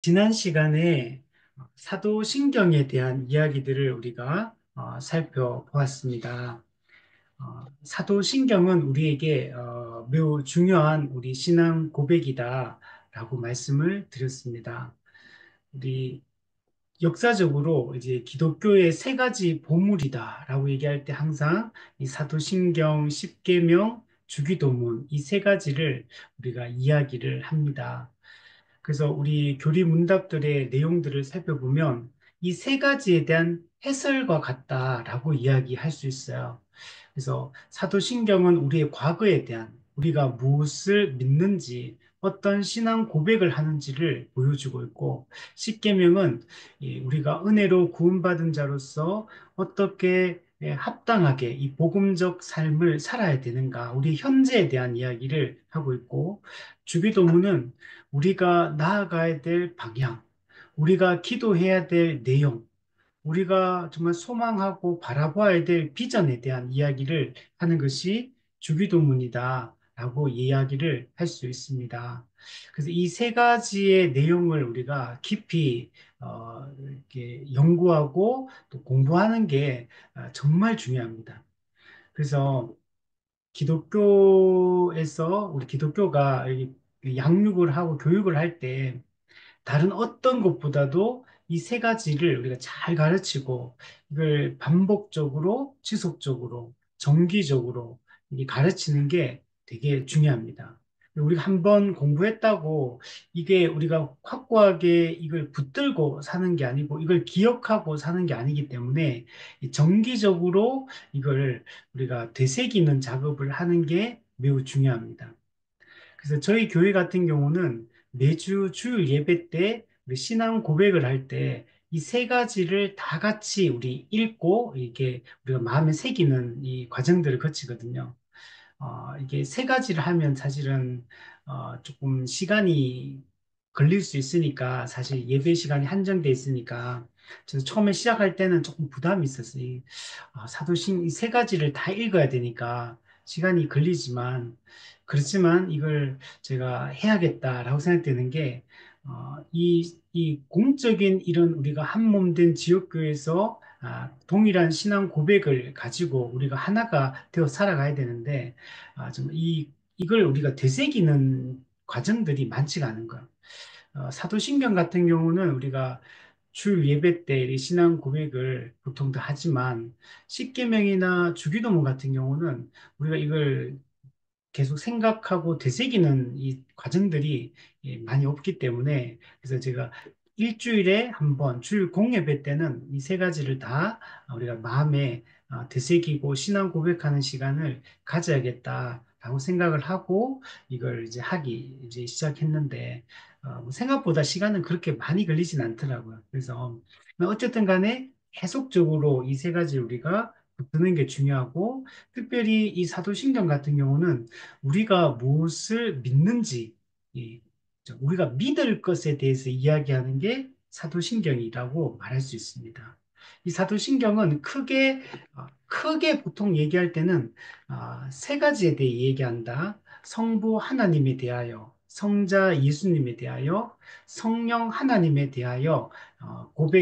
지난 시간에 사도신경에 대한 이야기들을 우리가 살펴보았습니다. 사도신경은 우리에게 매우 중요한 우리 신앙 고백이다라고 말씀을 드렸습니다. 우리 역사적으로 이제 기독교의 세 가지 보물이다라고 얘기할 때 항상 이 사도신경, 십계명, 주기도문 이 세 가지를 우리가 이야기를 합니다. 그래서 우리 교리 문답들의 내용들을 살펴보면 이 세 가지에 대한 해설과 같다라고 이야기할 수 있어요. 그래서 사도신경은 우리의 과거에 대한 우리가 무엇을 믿는지 어떤 신앙 고백을 하는지를 보여주고 있고 십계명은 우리가 은혜로 구원받은 자로서 어떻게 합당하게 이 복음적 삶을 살아야 되는가 우리 현재에 대한 이야기를 하고 있고 주기도문은 우리가 나아가야 될 방향, 우리가 기도해야 될 내용, 우리가 정말 소망하고 바라봐야 될 비전에 대한 이야기를 하는 것이 주기도문이다라고 이야기를 할 수 있습니다. 그래서 이 세 가지의 내용을 우리가 깊이 이렇게 연구하고 또 공부하는 게 정말 중요합니다. 그래서 기독교에서 우리 기독교가 이 양육을 하고 교육을 할 때 다른 어떤 것보다도 이 세 가지를 우리가 잘 가르치고 이걸 반복적으로 지속적으로 정기적으로 이 가르치는 게 되게 중요합니다. 우리가 한번 공부했다고 이게 우리가 확고하게 이걸 붙들고 사는 게 아니고 이걸 기억하고 사는 게 아니기 때문에 이 정기적으로 이걸 우리가 되새기는 작업을 하는 게 매우 중요합니다. 그래서 저희 교회 같은 경우는 매주 주일 예배 때 우리 신앙 고백을 할 때 이 세 가지를 다 같이 우리 읽고 이게 우리가 마음에 새기는 이 과정들을 거치거든요. 이게 세 가지를 하면 사실은 조금 시간이 걸릴 수 있으니까 사실 예배 시간이 한정돼 있으니까 저는 처음에 시작할 때는 조금 부담이 있었어요. 사도신 이 세 가지를 다 읽어야 되니까 시간이 걸리지만 그렇지만 이걸 제가 해야겠다라고 생각되는 게 이 공적인 이런 우리가 한 몸 된 지역교회에서 동일한 신앙 고백을 가지고 우리가 하나가 되어 살아가야 되는데 이걸 우리가 되새기는 과정들이 많지가 않은 거예요. 사도신경 같은 경우는 우리가 주 예배 때 이 신앙 고백을 보통 다 하지만 십계명이나 주기도문 같은 경우는 우리가 이걸 계속 생각하고 되새기는 이 과정들이 많이 없기 때문에 그래서 제가 일주일에 한 번, 주일 공예배 때는 이 세 가지를 다 우리가 마음에 되새기고 신앙 고백하는 시간을 가져야겠다라고 생각을 하고 이걸 이제 하기 이제 시작했는데 뭐 생각보다 시간은 그렇게 많이 걸리진 않더라고요. 그래서 어쨌든 간에 계속적으로 이 세 가지 우리가 붙드는 게 중요하고 특별히 이 사도신경 같은 경우는 우리가 무엇을 믿는지, 이, 우리가 믿을 것에 대해서 이야기하는 게 사도신경이라고 말할 수 있습니다. 이 사도신경은 크게 보통 얘기할 때는 세 가지에 대해 얘기한다. 성부 하나님에 대하여, 성자 예수님에 대하여, 성령 하나님에 대하여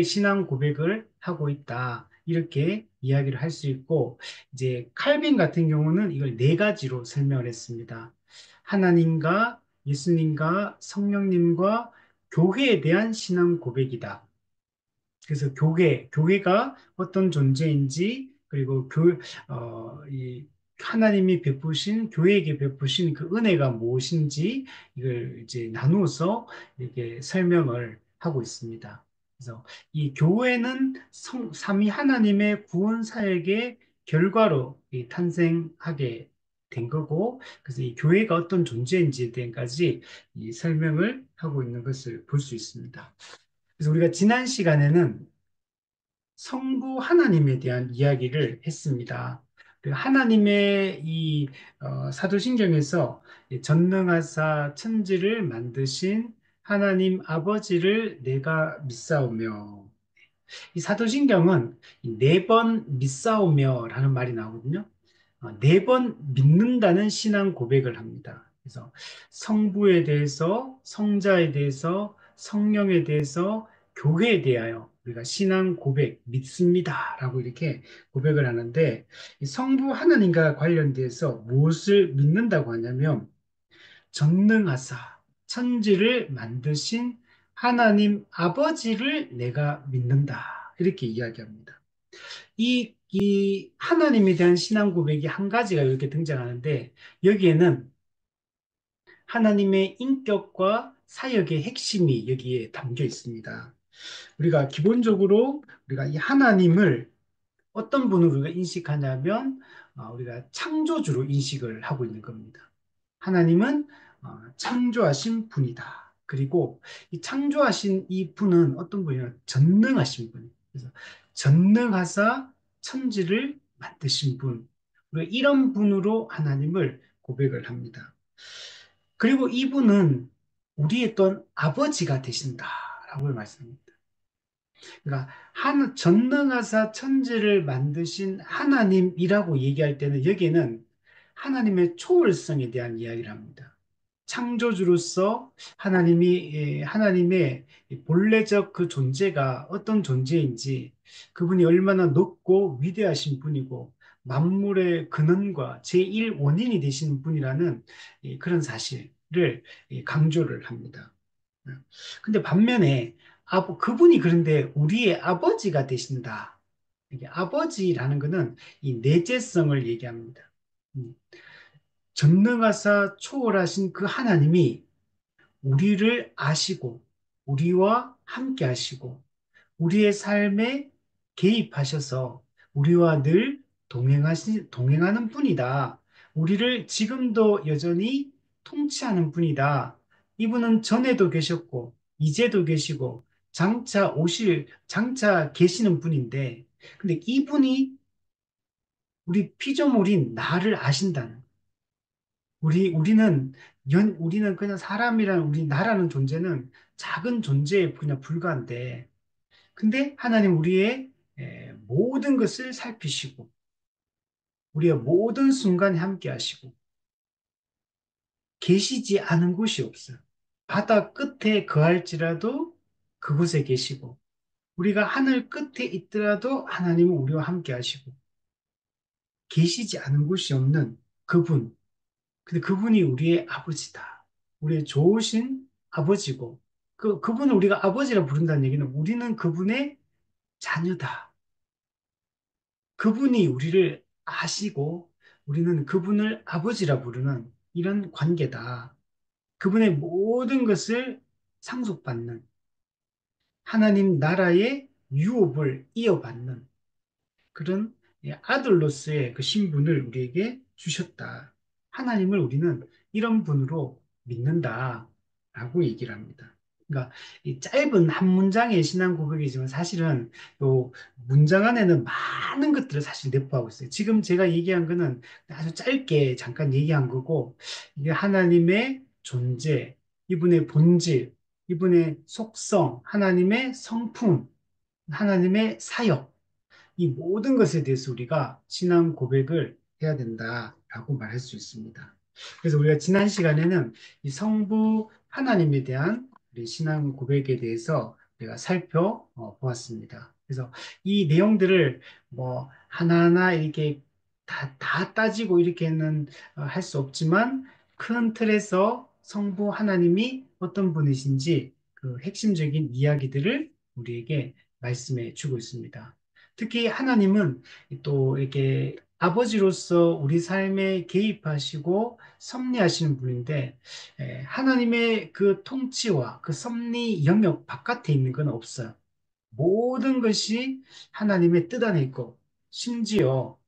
신앙 고백을 하고 있다. 이렇게 이야기를 할 수 있고, 이제 칼빈 같은 경우는 이걸 네 가지로 설명을 했습니다. 하나님과 예수님과 성령님과 교회에 대한 신앙 고백이다. 그래서 교회가 어떤 존재인지, 그리고 이 하나님이 베푸신, 교회에게 베푸신 그 은혜가 무엇인지, 이걸 이제 나누어서 이렇게 설명을 하고 있습니다. 그래서 이 교회는 삼위 하나님의 구원 사역의 결과로 탄생하게 된 거고, 그래서 이 교회가 어떤 존재인지에 대해까지 이 설명을 하고 있는 것을 볼 수 있습니다. 그래서 우리가 지난 시간에는 성부 하나님에 대한 이야기를 했습니다. 그 하나님의 이 사도신경에서 이 전능하사 천지를 만드신 하나님 아버지를 내가 믿사오며 이 사도신경은 네 번 믿사오며라는 말이 나오거든요. 네 번 믿는다는 신앙 고백을 합니다. 그래서 성부에 대해서, 성자에 대해서, 성령에 대해서 교회에 대하여 우리가 신앙 고백 믿습니다라고 이렇게 고백을 하는데 이 성부 하나님과 관련돼서 무엇을 믿는다고 하냐면 전능하사 천지를 만드신 하나님 아버지를 내가 믿는다. 이렇게 이야기합니다. 이 하나님에 대한 신앙 고백이 한 가지가 이렇게 등장하는데 여기에는 하나님의 인격과 사역의 핵심이 여기에 담겨 있습니다. 우리가 기본적으로 우리가 이 하나님을 어떤 분으로 우리가 인식하냐면 우리가 창조주로 인식을 하고 있는 겁니다. 하나님은 창조하신 분이다. 그리고 이 창조하신 이 분은 어떤 분이냐? 전능하신 분. 그래서 전능하사 천지를 만드신 분. 우리가 이런 분으로 하나님을 고백을 합니다. 그리고 이분은 우리의 또 아버지가 되신다라고 말씀합니다. 그러니까 전능하사 천지를 만드신 하나님이라고 얘기할 때는 여기에는 하나님의 초월성에 대한 이야기를 합니다. 창조주로서 하나님의 본래적 그 존재가 어떤 존재인지 그분이 얼마나 높고 위대하신 분이고 만물의 근원과 제1 원인이 되시는 분이라는 그런 사실을 강조를 합니다. 근데 반면에 그분이 그런데 우리의 아버지가 되신다. 이게 아버지라는 것은 이 내재성을 얘기합니다. 음, 전능하사 초월하신 그 하나님이 우리를 아시고 우리와 함께 하시고 우리의 삶에 개입하셔서 우리와 늘 동행하는 분이다. 우리를 지금도 여전히 통치하는 분이다. 이분은 전에도 계셨고, 이제도 계시고, 장차 계시는 분인데, 근데 이분이 우리 피조물인 나를 아신다는, 우리는 그냥 우리 나라는 존재는 작은 존재에 그냥 불과한데, 근데 하나님 우리의 모든 것을 살피시고 우리의 모든 순간에 함께 하시고 계시지 않은 곳이 없어요. 바다 끝에 거할지라도 그곳에 계시고 우리가 하늘 끝에 있더라도 하나님은 우리와 함께 하시고 계시지 않은 곳이 없는 그분. 근데 그분이 우리의 아버지다. 우리의 좋으신 아버지고 그분을 우리가 아버지라 부른다는 얘기는 우리는 그분의 자녀다. 그분이 우리를 아시고 우리는 그분을 아버지라 부르는 이런 관계다. 그분의 모든 것을 상속받는 하나님 나라의 유업을 이어받는 그런 아들로서의 그 신분을 우리에게 주셨다. 하나님을 우리는 이런 분으로 믿는다라고 얘기를 합니다. 그러니까 이 짧은 한 문장의 신앙 고백이지만 사실은 요 문장 안에는 많은 것들을 사실 내포하고 있어요. 지금 제가 얘기한 거는 아주 짧게 잠깐 얘기한 거고 이게 하나님의 존재, 이분의 본질, 이분의 속성, 하나님의 성품, 하나님의 사역 이 모든 것에 대해서 우리가 신앙 고백을 해야 된다라고 말할 수 있습니다. 그래서 우리가 지난 시간에는 이 성부 하나님에 대한 우리 신앙 고백에 대해서 우리가 살펴보았습니다. 그래서 이 내용들을 뭐 하나하나 이렇게 다 따지고 이렇게는 할 수 없지만 큰 틀에서 성부 하나님이 어떤 분이신지 그 핵심적인 이야기들을 우리에게 말씀해 주고 있습니다. 특히 하나님은 또 이렇게 아버지로서 우리 삶에 개입하시고 섭리하시는 분인데 하나님의 그 통치와 그 섭리 영역 바깥에 있는 건 없어요. 모든 것이 하나님의 뜻 안에 있고 심지어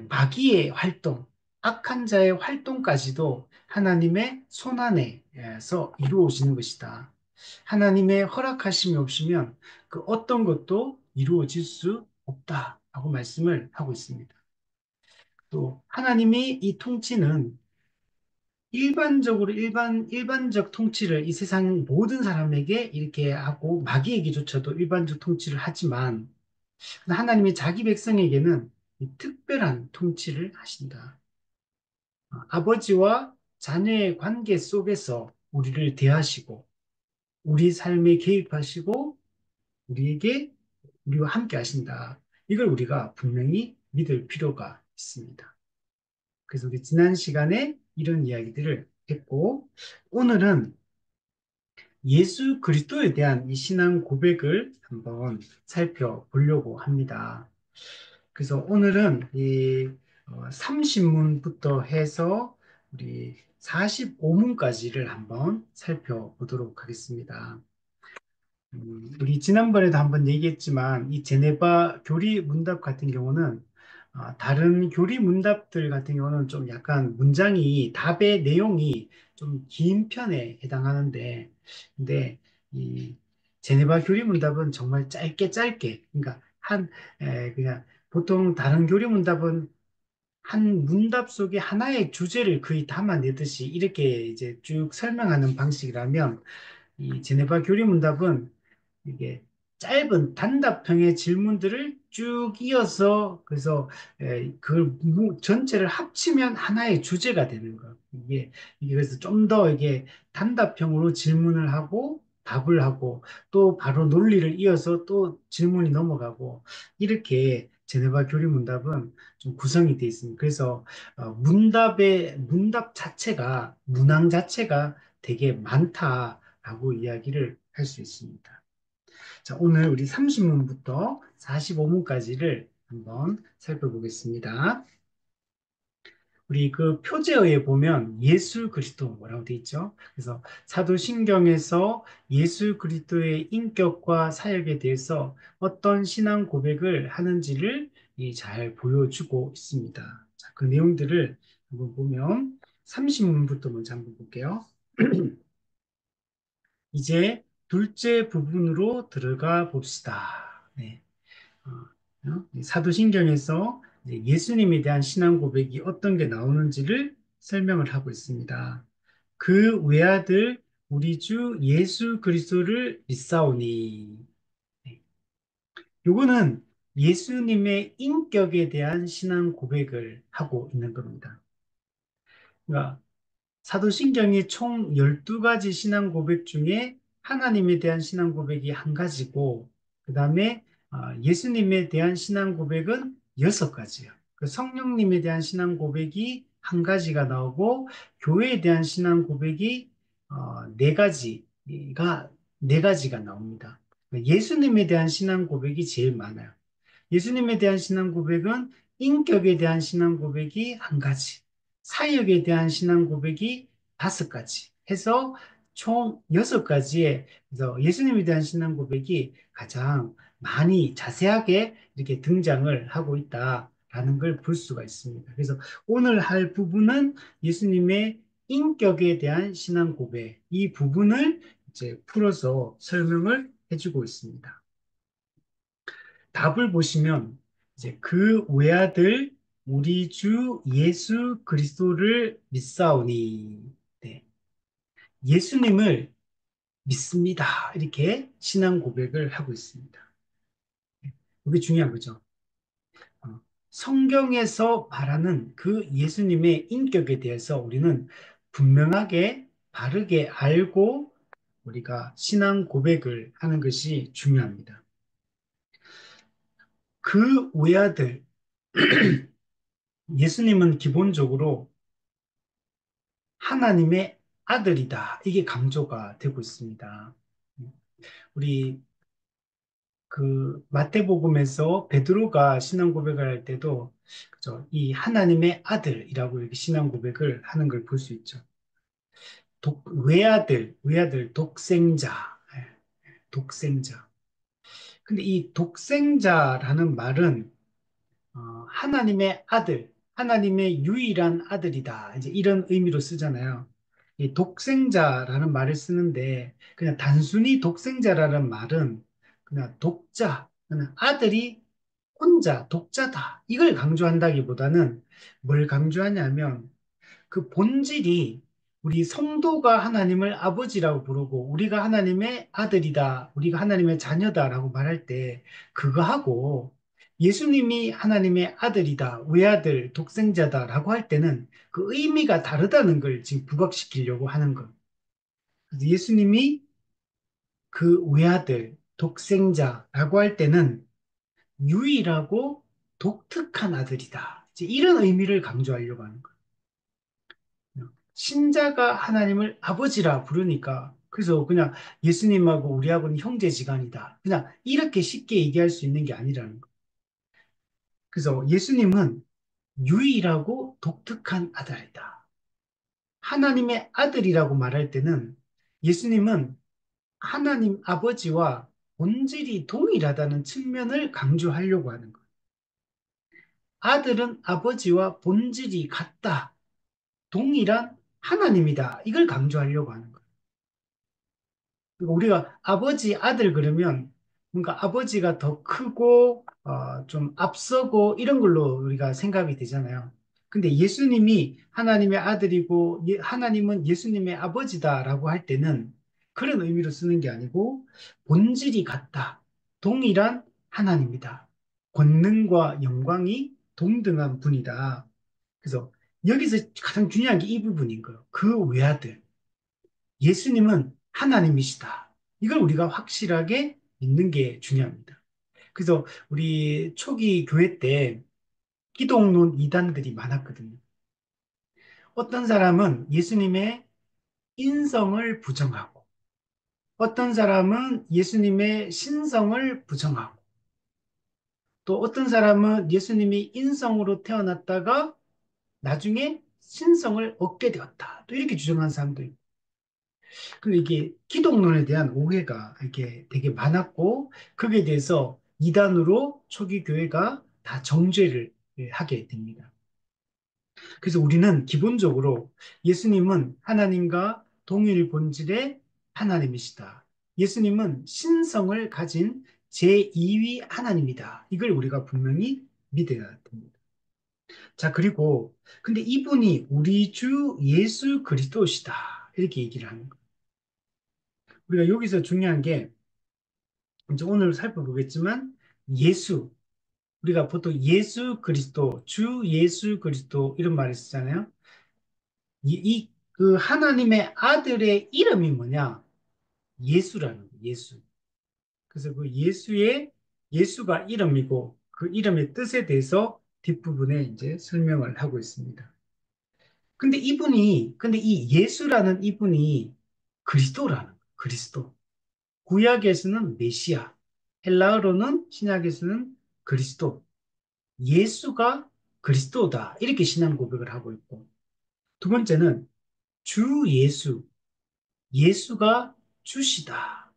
마귀의 활동, 악한 자의 활동까지도 하나님의 손 안에서 이루어지는 것이다. 하나님의 허락하심이 없으면 그 어떤 것도 이루어질 수 없다라고 말씀을 하고 있습니다. 또 하나님이 이 통치는 일반적 통치를 이 세상 모든 사람에게 이렇게 하고 마귀에게조차도 일반적 통치를 하지만 하나님이 자기 백성에게는 이 특별한 통치를 하신다. 아버지와 자녀의 관계 속에서 우리를 대하시고 우리 삶에 개입하시고 우리에게 우리와 함께 하신다. 이걸 우리가 분명히 믿을 필요가 있습니다. 그래서 우리 지난 시간에 이런 이야기들을 했고 오늘은 예수 그리스도에 대한 이 신앙 고백을 한번 살펴보려고 합니다. 그래서 오늘은 이 30문부터 해서 우리 45문까지를 한번 살펴보도록 하겠습니다. 우리 지난번에도 한번 얘기했지만 이 제네바 교리 문답 같은 경우는 다른 교리 문답들 같은 경우는 좀 약간 문장이 답의 내용이 좀 긴 편에 해당하는데 근데 이 제네바 교리 문답은 정말 짧게 짧게 그러니까 그냥 보통 다른 교리 문답은 한 문답 속에 하나의 주제를 거의 담아내듯이 이렇게 이제 쭉 설명하는 방식이라면 이 제네바 교리 문답은 이게 짧은 단답형의 질문들을 쭉 이어서 그래서 그걸 전체를 합치면 하나의 주제가 되는 거예요. 이게 그래서 좀 더 이게 단답형으로 질문을 하고 답을 하고 또 바로 논리를 이어서 또 질문이 넘어가고 이렇게 제네바 교리 문답은 좀 구성이 되어 있습니다. 그래서 문답 자체가 문항 자체가 되게 많다라고 이야기를 할 수 있습니다. 자, 오늘 우리 30문부터 45문까지를 한번 살펴보겠습니다. 우리 그 표제어에 보면 예수 그리스도 뭐라고 돼 있죠? 그래서 사도신경에서 예수 그리스도의 인격과 사역에 대해서 어떤 신앙 고백을 하는지를 잘 보여주고 있습니다. 자, 그 내용들을 한번 보면 30문부터 먼저 한번 볼게요. 이제 둘째 부분으로 들어가 봅시다. 네. 사도신경에서 이제 예수님에 대한 신앙 고백이 어떤 게 나오는지를 설명을 하고 있습니다. 그 외아들 우리 주 예수 그리스도를 믿사오니. 네. 요거는 예수님의 인격에 대한 신앙 고백을 하고 있는 겁니다. 그러니까 사도신경이 총 12가지 신앙 고백 중에 하나님에 대한 신앙 고백이 한 가지고, 그 다음에 예수님에 대한 신앙 고백은 6가지예요. 그 성령님에 대한 신앙 고백이 한 가지가 나오고, 교회에 대한 신앙 고백이 4가지가 나옵니다. 예수님에 대한 신앙 고백이 제일 많아요. 예수님에 대한 신앙 고백은 인격에 대한 신앙 고백이 한 가지, 사역에 대한 신앙 고백이 5가지 해서 총 6가지의 그래서 예수님에 대한 신앙 고백이 가장 많이 자세하게 이렇게 등장을 하고 있다라는 걸 볼 수가 있습니다. 그래서 오늘 할 부분은 예수님의 인격에 대한 신앙 고백, 이 부분을 이제 풀어서 설명을 해주고 있습니다. 답을 보시면 이제 그 외아들 우리 주 예수 그리스도를 믿사오니 네. 예수님을 믿습니다. 이렇게 신앙 고백을 하고 있습니다. 이게 중요한 거죠. 어, 성경에서 말하는 그 예수님의 인격에 대해서 우리는 분명하게 바르게 알고 우리가 신앙 고백을 하는 것이 중요합니다. 그 외아들 예수님은 기본적으로 하나님의 아들이다. 이게 강조가 되고 있습니다. 우리 그 마태복음에서 베드로가 신앙 고백을 할 때도 그죠? 이 하나님의 아들이라고 이렇게 신앙 고백을 하는 걸 볼 수 있죠. 외아들, 독생자, 독생자. 근데 이 독생자라는 말은 하나님의 아들, 하나님의 유일한 아들이다. 이제 이런 의미로 쓰잖아요. 이 독생자라는 말을 쓰는데 그냥 단순히 독생자라는 말은 그냥 독자, 그냥 아들이 혼자 독자다. 이걸 강조한다기보다는 뭘 강조하냐면 그 본질이 우리 성도가 하나님을 아버지라고 부르고 우리가 하나님의 아들이다, 우리가 하나님의 자녀다라고 말할 때 그거하고 예수님이 하나님의 아들이다, 외아들, 독생자다라고 할 때는 그 의미가 다르다는 걸 지금 부각시키려고 하는 것. 그래서 예수님이 그 외아들, 독생자라고 할 때는 유일하고 독특한 아들이다. 이제 이런 의미를 강조하려고 하는 거예요. 신자가 하나님을 아버지라 부르니까 그래서 그냥 예수님하고 우리하고는 형제지간이다. 그냥 이렇게 쉽게 얘기할 수 있는 게 아니라는 거예요. 그래서 예수님은 유일하고 독특한 아들이다. 하나님의 아들이라고 말할 때는 예수님은 하나님 아버지와 본질이 동일하다는 측면을 강조하려고 하는 거예요. 아들은 아버지와 본질이 같다. 동일한 하나님이다. 이걸 강조하려고 하는 거예요. 그러니까 우리가 아버지, 아들 그러면 뭔가 아버지가 더 크고 좀 앞서고 이런 걸로 우리가 생각이 되잖아요. 근데 예수님이 하나님의 아들이고 하나님은 예수님의 아버지다라고 할 때는 그런 의미로 쓰는 게 아니고 본질이 같다. 동일한 하나님이다. 권능과 영광이 동등한 분이다. 그래서 여기서 가장 중요한 게 이 부분인 거예요. 그 외아들. 예수님은 하나님이시다. 이걸 우리가 확실하게 믿는 게 중요합니다. 그래서 우리 초기 교회 때 기독론 이단들이 많았거든요. 어떤 사람은 예수님의 인성을 부정하고, 어떤 사람은 예수님의 신성을 부정하고, 또 어떤 사람은 예수님이 인성으로 태어났다가 나중에 신성을 얻게 되었다. 또 이렇게 주장한 사람도 있고. 근데 이게 기독론에 대한 오해가 이렇게 되게 많았고, 거기에 대해서 이단으로 초기 교회가 다 정죄를 하게 됩니다. 그래서 우리는 기본적으로 예수님은 하나님과 동일 본질의 하나님이시다. 예수님은 신성을 가진 제2위 하나님이다. 이걸 우리가 분명히 믿어야 됩니다. 자, 그리고 근데 이분이 우리 주 예수 그리스도시다. 이렇게 얘기를 하는 거예요. 우리가 여기서 중요한 게 이제 오늘 살펴보겠지만 예수 우리가 보통 예수 그리스도 주 예수 그리스도 이런 말을 쓰잖아요. 그 하나님의 아들의 이름이 뭐냐? 예수라는 거예요. 예수. 그래서 그 예수가 이름이고 그 이름의 뜻에 대해서 뒷부분에 이제 설명을 하고 있습니다. 근데 이 예수라는 이분이 그리스도라는 거예요. 그리스도. 구약에서는 메시아, 헬라어로는 신약에서는 그리스도, 예수가 그리스도다. 이렇게 신앙 고백을 하고 있고. 두 번째는 주 예수, 예수가 주시다.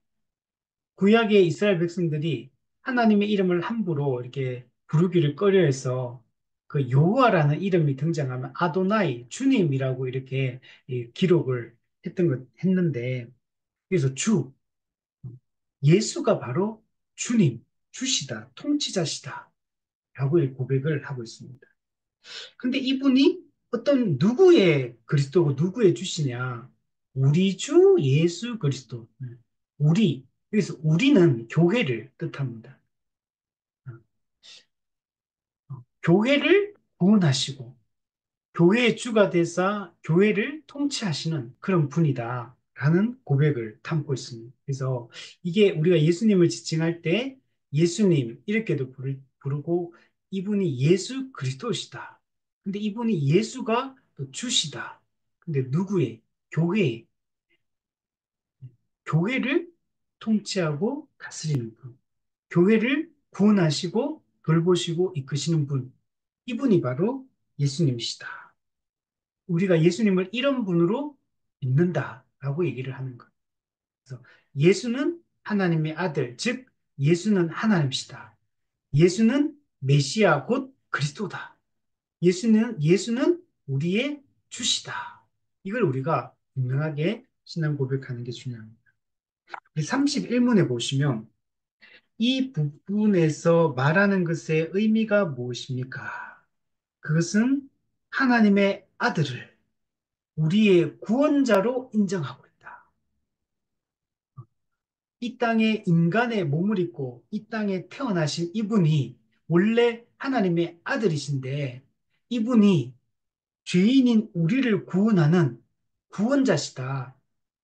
구약의 이스라엘 백성들이 하나님의 이름을 함부로 이렇게 부르기를 꺼려해서 그 여호와라는 이름이 등장하면 아도나이, 주님이라고 이렇게 기록을 했는데, 그래서 예수가 바로 주님, 주시다, 통치자시다. 라고 고백을 하고 있습니다. 근데 이분이 어떤 누구의 그리스도고 누구의 주시냐? 우리 주 예수 그리스도. 우리. 그래서 우리는 교회를 뜻합니다. 교회를 구원하시고 교회의 주가 되사 교회를 통치하시는 그런 분이다. 라는 고백을 담고 있습니다. 그래서 이게 우리가 예수님을 지칭할 때 예수님 이렇게도 부르고 이분이 예수 그리스도시다. 근데 이분이 예수가 또 주시다. 근데 누구의? 교회의. 교회를 통치하고 다스리는 분. 교회를 구원하시고 돌보시고 이끄시는 분. 이분이 바로 예수님이시다. 우리가 예수님을 이런 분으로 믿는다라고 얘기를 하는 거예요. 그래서 예수는 하나님의 아들, 즉 예수는 하나님이시다. 예수는 메시아 곧 그리스도다. 예수는 우리의 주시다. 이걸 우리가 분명하게 신앙 고백하는 게 중요합니다. 31문에 보시면 이 부분에서 말하는 것의 의미가 무엇입니까? 그것은 하나님의 아들을 우리의 구원자로 인정하고 있다. 이 땅에 인간의 몸을 입고 이 땅에 태어나신 이분이 원래 하나님의 아들이신데 이분이 죄인인 우리를 구원하는 구원자시다.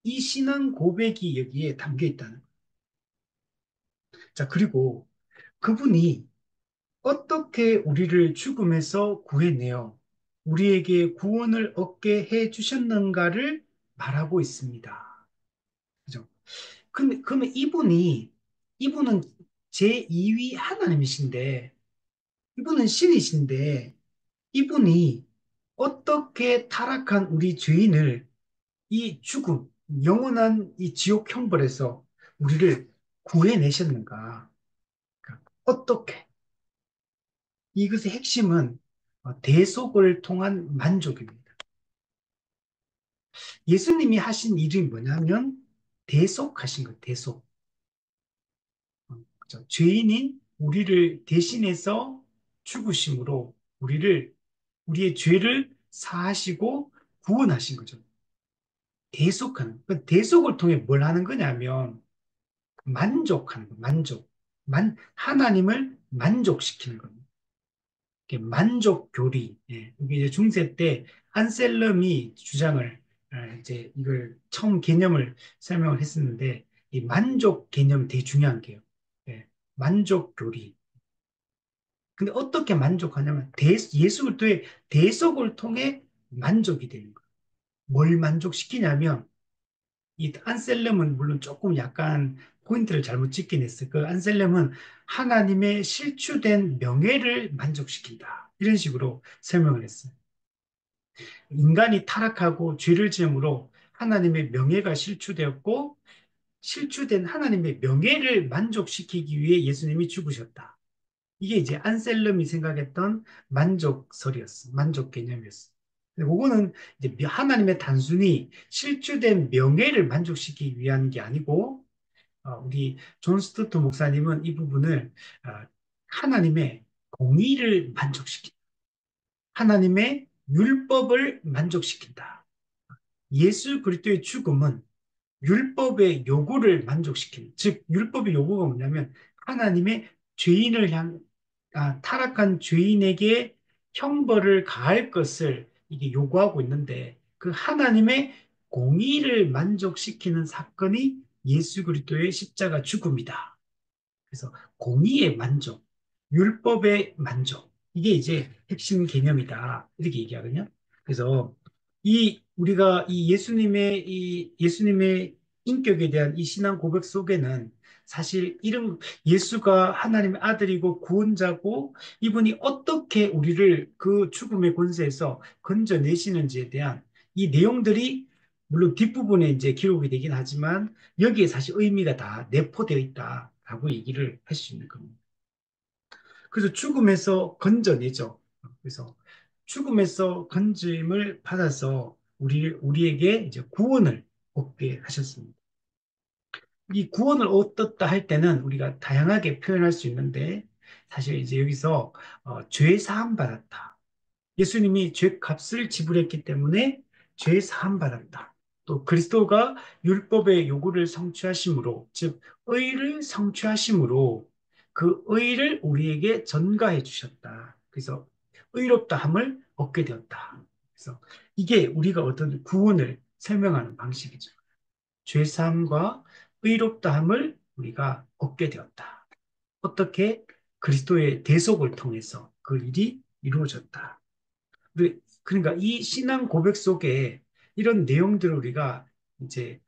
이 신앙 고백이 여기에 담겨 있다는 거예요. 자, 그리고 그분이 어떻게 우리를 죽음에서 구해내어 우리에게 구원을 얻게 해 주셨는가를 말하고 있습니다. 그죠? 근데, 그러면 이분은 제2위 하나님이신데, 이분은 신이신데, 이분이 어떻게 타락한 우리 죄인을 이 죽음, 영원한 이 지옥 형벌에서 우리를 구해내셨는가? 그러니까 어떻게? 이것의 핵심은 대속을 통한 만족입니다. 예수님이 하신 일이 뭐냐면 대속하신 것, 대속. 그죠? 죄인인 우리를 대신해서 죽으심으로 우리의 죄를 사하시고 구원하신 거죠. 대속하는. 그 대속을 통해 뭘 하는 거냐면 만족하는 거, 만족. 하나님을 만족시키는 겁니다. 이게 만족 교리. 예. 이게 이제 중세 때 안셀름이 주장을 이제 이걸 처음 개념을 설명을 했었는데 이 만족 개념이 되게 중요한 게요. 예. 만족 교리. 근데 어떻게 만족하냐면 예수 그리스도의 대속을 통해 만족이 되는 거예요. 뭘 만족시키냐면 이 안셀렘은 물론 조금 약간 포인트를 잘못 찍긴 했어요. 그 안셀렘은 하나님의 실추된 명예를 만족시킨다. 이런 식으로 설명을 했어요. 인간이 타락하고 죄를 지음으로 하나님의 명예가 실추되었고 실추된 하나님의 명예를 만족시키기 위해 예수님이 죽으셨다. 이게 이제 안셀름이 생각했던 만족설이었어. 만족 개념이었어. 근데 그거는 이제 하나님의 단순히 실추된 명예를 만족시키기 위한 게 아니고, 우리 존 스투트 목사님은 이 부분을 하나님의 공의를 만족시킨다. 하나님의 율법을 만족시킨다. 예수 그리스도의 죽음은 율법의 요구를 만족시키는, 즉 율법의 요구가 뭐냐면 하나님의 타락한 죄인에게 형벌을 가할 것을 이게 요구하고 있는데 그 하나님의 공의를 만족시키는 사건이 예수 그리스도의 십자가 죽음이다. 그래서 공의의 만족, 율법의 만족, 이게 이제 핵심 개념이다. 이렇게 얘기하거든요. 그래서 우리가 이 예수님의 인격에 대한 이 신앙 고백 속에는 사실 예수가 하나님의 아들이고 구원자고 이분이 어떻게 우리를 그 죽음의 권세에서 건져내시는지에 대한 이 내용들이 물론 뒷부분에 이제 기록이 되긴 하지만 여기에 사실 의미가 다 내포되어 있다라고 얘기를 할 수 있는 겁니다. 그래서 죽음에서 건져내죠. 그래서 죽음에서 건짐을 받아서 우리에게 이제 구원을 얻게 하셨습니다. 이 구원을 얻었다 할 때는 우리가 다양하게 표현할 수 있는데 사실 이제 여기서 죄 사함 받았다. 예수님이 죄 값을 지불했기 때문에 죄 사함 받았다. 또 그리스도가 율법의 요구를 성취하심으로, 즉 의를 성취하심으로 그 의를 우리에게 전가해 주셨다. 그래서 의롭다함을 얻게 되었다. 그래서 이게 우리가 어떤 구원을 설명하는 방식이죠. 죄 사함과 의롭다함을 우리가 얻게 되었다. 어떻게? 그리스도의 대속을 통해서 그 일이 이루어졌다. 그러니까 이 신앙 고백 속에 이런 내용들을 우리가 이제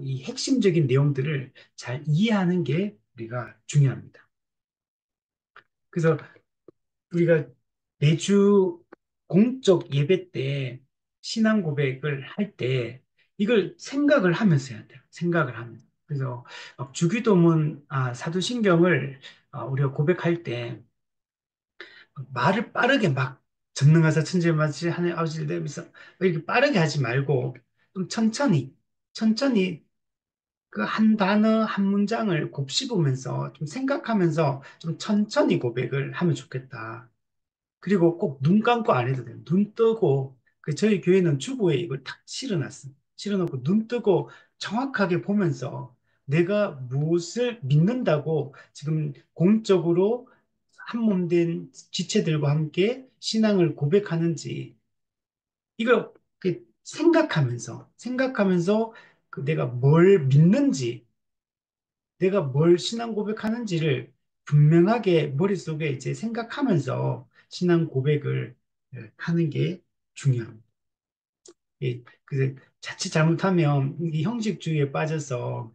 이 핵심적인 내용들을 잘 이해하는 게 우리가 중요합니다. 그래서 우리가 매주 공적 예배 때 신앙 고백을 할 때 이걸 생각을 하면서 해야 돼요. 생각을 하면서. 그래서 주기도문, 사도신경을 우리가 고백할 때 말을 빠르게 막 전능하사 천지마치 하나님 아버지를 내면서 이렇게 빠르게 하지 말고 좀 천천히 그 한 단어 한 문장을 곱씹으면서 좀 생각하면서 좀 천천히 고백을 하면 좋겠다. 그리고 꼭 눈 감고 안 해도 돼요. 눈 뜨고 저희 교회는 주보에 이걸 탁 실어놨어요. 실어놓고 눈 뜨고 정확하게 보면서 내가 무엇을 믿는다고 지금 공적으로 한 몸 된 지체들과 함께 신앙을 고백하는지 이걸 생각하면서 그 내가 뭘 믿는지 내가 뭘 신앙 고백하는지를 분명하게 머릿속에 이제 생각하면서 신앙 고백을 하는 게 중요합니다. 그래서 자칫 잘못하면 이 형식주의에 빠져서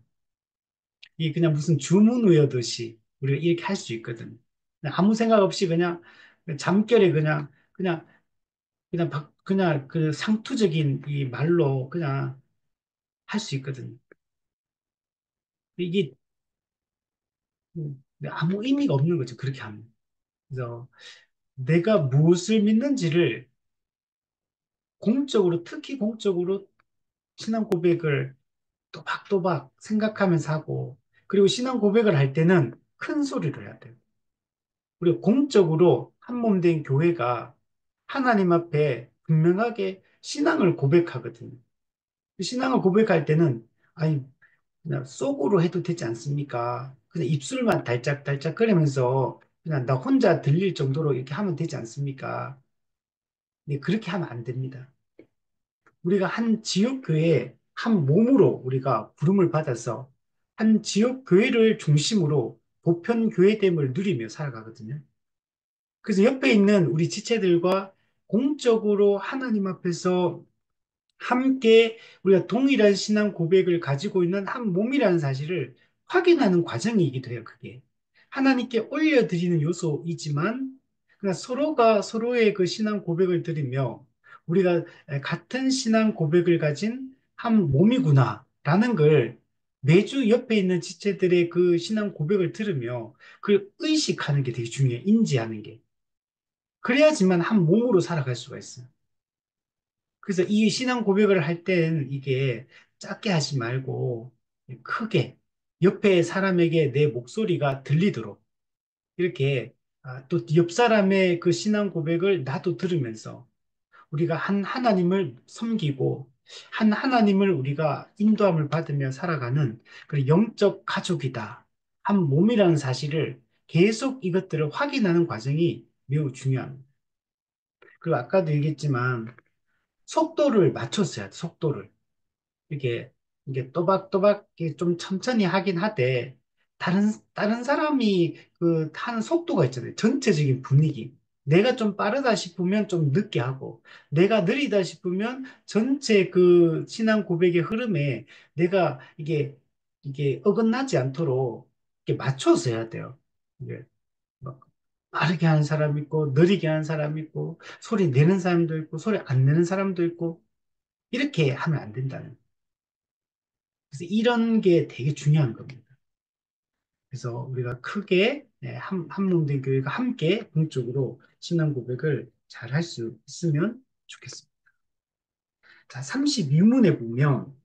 이 그냥 무슨 주문 외우듯이 우리가 이렇게 할 수 있거든. 그냥 아무 생각 없이 그냥 잠결에 그냥 그 상투적인 이 말로 그냥 할 수 있거든. 이게 아무 의미가 없는 거죠. 그렇게 하면. 그래서 내가 무엇을 믿는지를 공적으로, 특히 공적으로 신앙 고백을 또박또박 생각하면서 하고, 그리고 신앙 고백을 할 때는 큰 소리로 해야 돼요. 우리가 공적으로 한 몸 된 교회가 하나님 앞에 분명하게 신앙을 고백하거든요. 신앙을 고백할 때는, 아니, 그냥 속으로 해도 되지 않습니까? 그냥 입술만 달짝달짝 거리면서 그냥 나 혼자 들릴 정도로 이렇게 하면 되지 않습니까? 네, 그렇게 하면 안 됩니다. 우리가 한 지역교회 한 몸으로 우리가 부름을 받아서 한 지역교회를 중심으로 보편교회됨을 누리며 살아가거든요. 그래서 옆에 있는 우리 지체들과 공적으로 하나님 앞에서 함께 우리가 동일한 신앙 고백을 가지고 있는 한 몸이라는 사실을 확인하는 과정이기도 해요, 그게. 하나님께 올려드리는 요소이지만, 그냥 서로가 서로의 그 신앙 고백을 드리며, 우리가 같은 신앙 고백을 가진 한 몸이구나라는 걸 매주 옆에 있는 지체들의 그 신앙 고백을 들으며, 그걸 의식하는 게 되게 중요해요, 인지하는 게. 그래야지만 한 몸으로 살아갈 수가 있어요. 그래서 이 신앙 고백을 할 때는 이게 작게 하지 말고 크게 옆에 사람에게 내 목소리가 들리도록 이렇게 또 옆 사람의 그 신앙 고백을 나도 들으면서 우리가 한 하나님을 섬기고 한 하나님을 우리가 인도함을 받으며 살아가는 그 영적 가족이다. 한 몸이라는 사실을 계속 이것들을 확인하는 과정이 매우 중요합니다. 그리고 아까도 얘기했지만 속도를 맞췄어야 돼, 속도를. 이게, 이게 또박또박 이게 좀 천천히 하긴 하되, 다른 사람이 그 타는 속도가 있잖아요. 전체적인 분위기. 내가 좀 빠르다 싶으면 좀 늦게 하고, 내가 느리다 싶으면 전체 그 신앙 고백의 흐름에 내가 이게 어긋나지 않도록 이렇게 맞춰서 해야 돼요. 이게 막 빠르게 하는 사람 있고, 느리게 하는 사람 있고, 소리 내는 사람도 있고, 소리 안 내는 사람도 있고, 이렇게 하면 안 된다는. 그래서 이런 게 되게 중요한 겁니다. 그래서 우리가 크게 한 몸된 교회가 함께 공적으로 신앙 고백을 잘 할 수 있으면 좋겠습니다. 자, 32문에 보면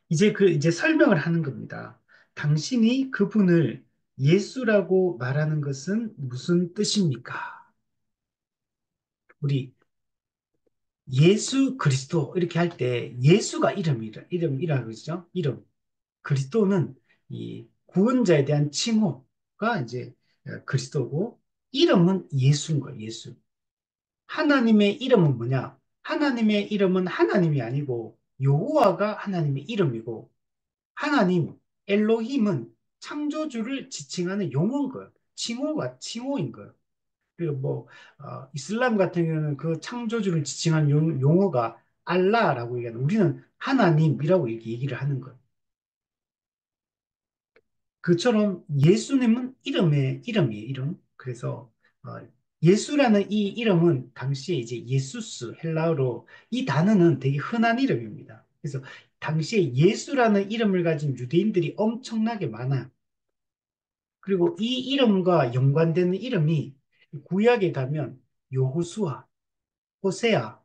이제 설명을 하는 겁니다. 당신이 그분을 예수라고 말하는 것은 무슨 뜻입니까? 우리 예수 그리스도 이렇게 할 때 예수가 이름이라 그러죠. 이름. 그리스도는 이 구원자에 대한 칭호가 이제 그리스도고 이름은 예수인 거예요. 예수. 하나님의 이름은 뭐냐? 하나님의 이름은 하나님이 아니고 여호와가 하나님의 이름이고 하나님 엘로힘은 창조주를 지칭하는 용어인 거예요. 칭호인 거예요. 그리고 뭐 이슬람 같은 경우는 그 창조주를 지칭하는 용어가 알라라고 얘기하는 우리는 하나님이라고 이렇게 얘기를 하는 거예요. 그처럼 예수님은 이름이에요, 이름. 그래서 어, 예수라는 이 이름은 당시에 이제 예수스 헬라어로 이 단어는 되게 흔한 이름입니다. 그래서 당시에 예수라는 이름을 가진 유대인들이 엄청나게 많아요. 그리고 이 이름과 연관되는 이름이 구약에 가면 여호수아, 호세아,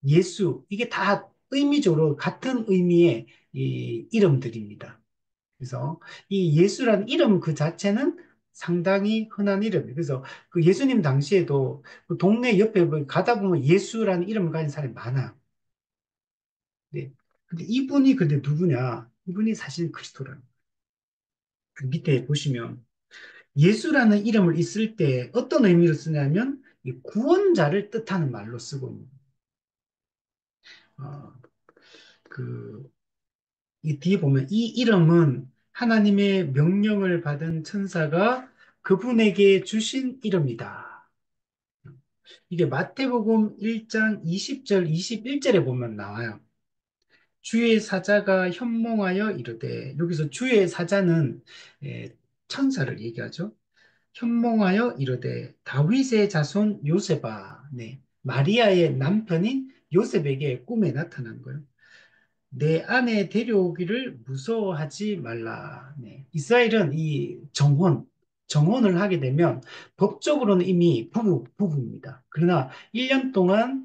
예수 이게 다 의미적으로 같은 의미의 이 이름들입니다. 그래서 이 예수라는 이름 그 자체는 상당히 흔한 이름이에요. 그래서 그 예수님 당시에도 그 동네 옆에 뭐 가다 보면 예수라는 이름을 가진 사람이 많아요. 네. 근데 이분이 근데 누구냐? 이분이 사실 그리스도라는 거예요. 그 밑에 보시면 예수라는 이름을 있을 때 어떤 의미로 쓰냐면 이 구원자를 뜻하는 말로 쓰고 있는 어, 그, 이 뒤에 보면 이 이름은 하나님의 명령을 받은 천사가 그분에게 주신 이름이다. 이게 마태복음 1장 20절, 21절에 보면 나와요. 주의 사자가 현몽하여 이르되, 여기서 주의 사자는 천사를 얘기하죠. 현몽하여 이르되 다윗의 자손 요셉아, 네, 마리아의 남편인 요셉에게 꿈에 나타난 거예요. 내 아내 데려오기를 무서워하지 말라. 네. 이스라엘은 이 정혼을 하게 되면 법적으로는 이미 부부입니다. 그러나 1년 동안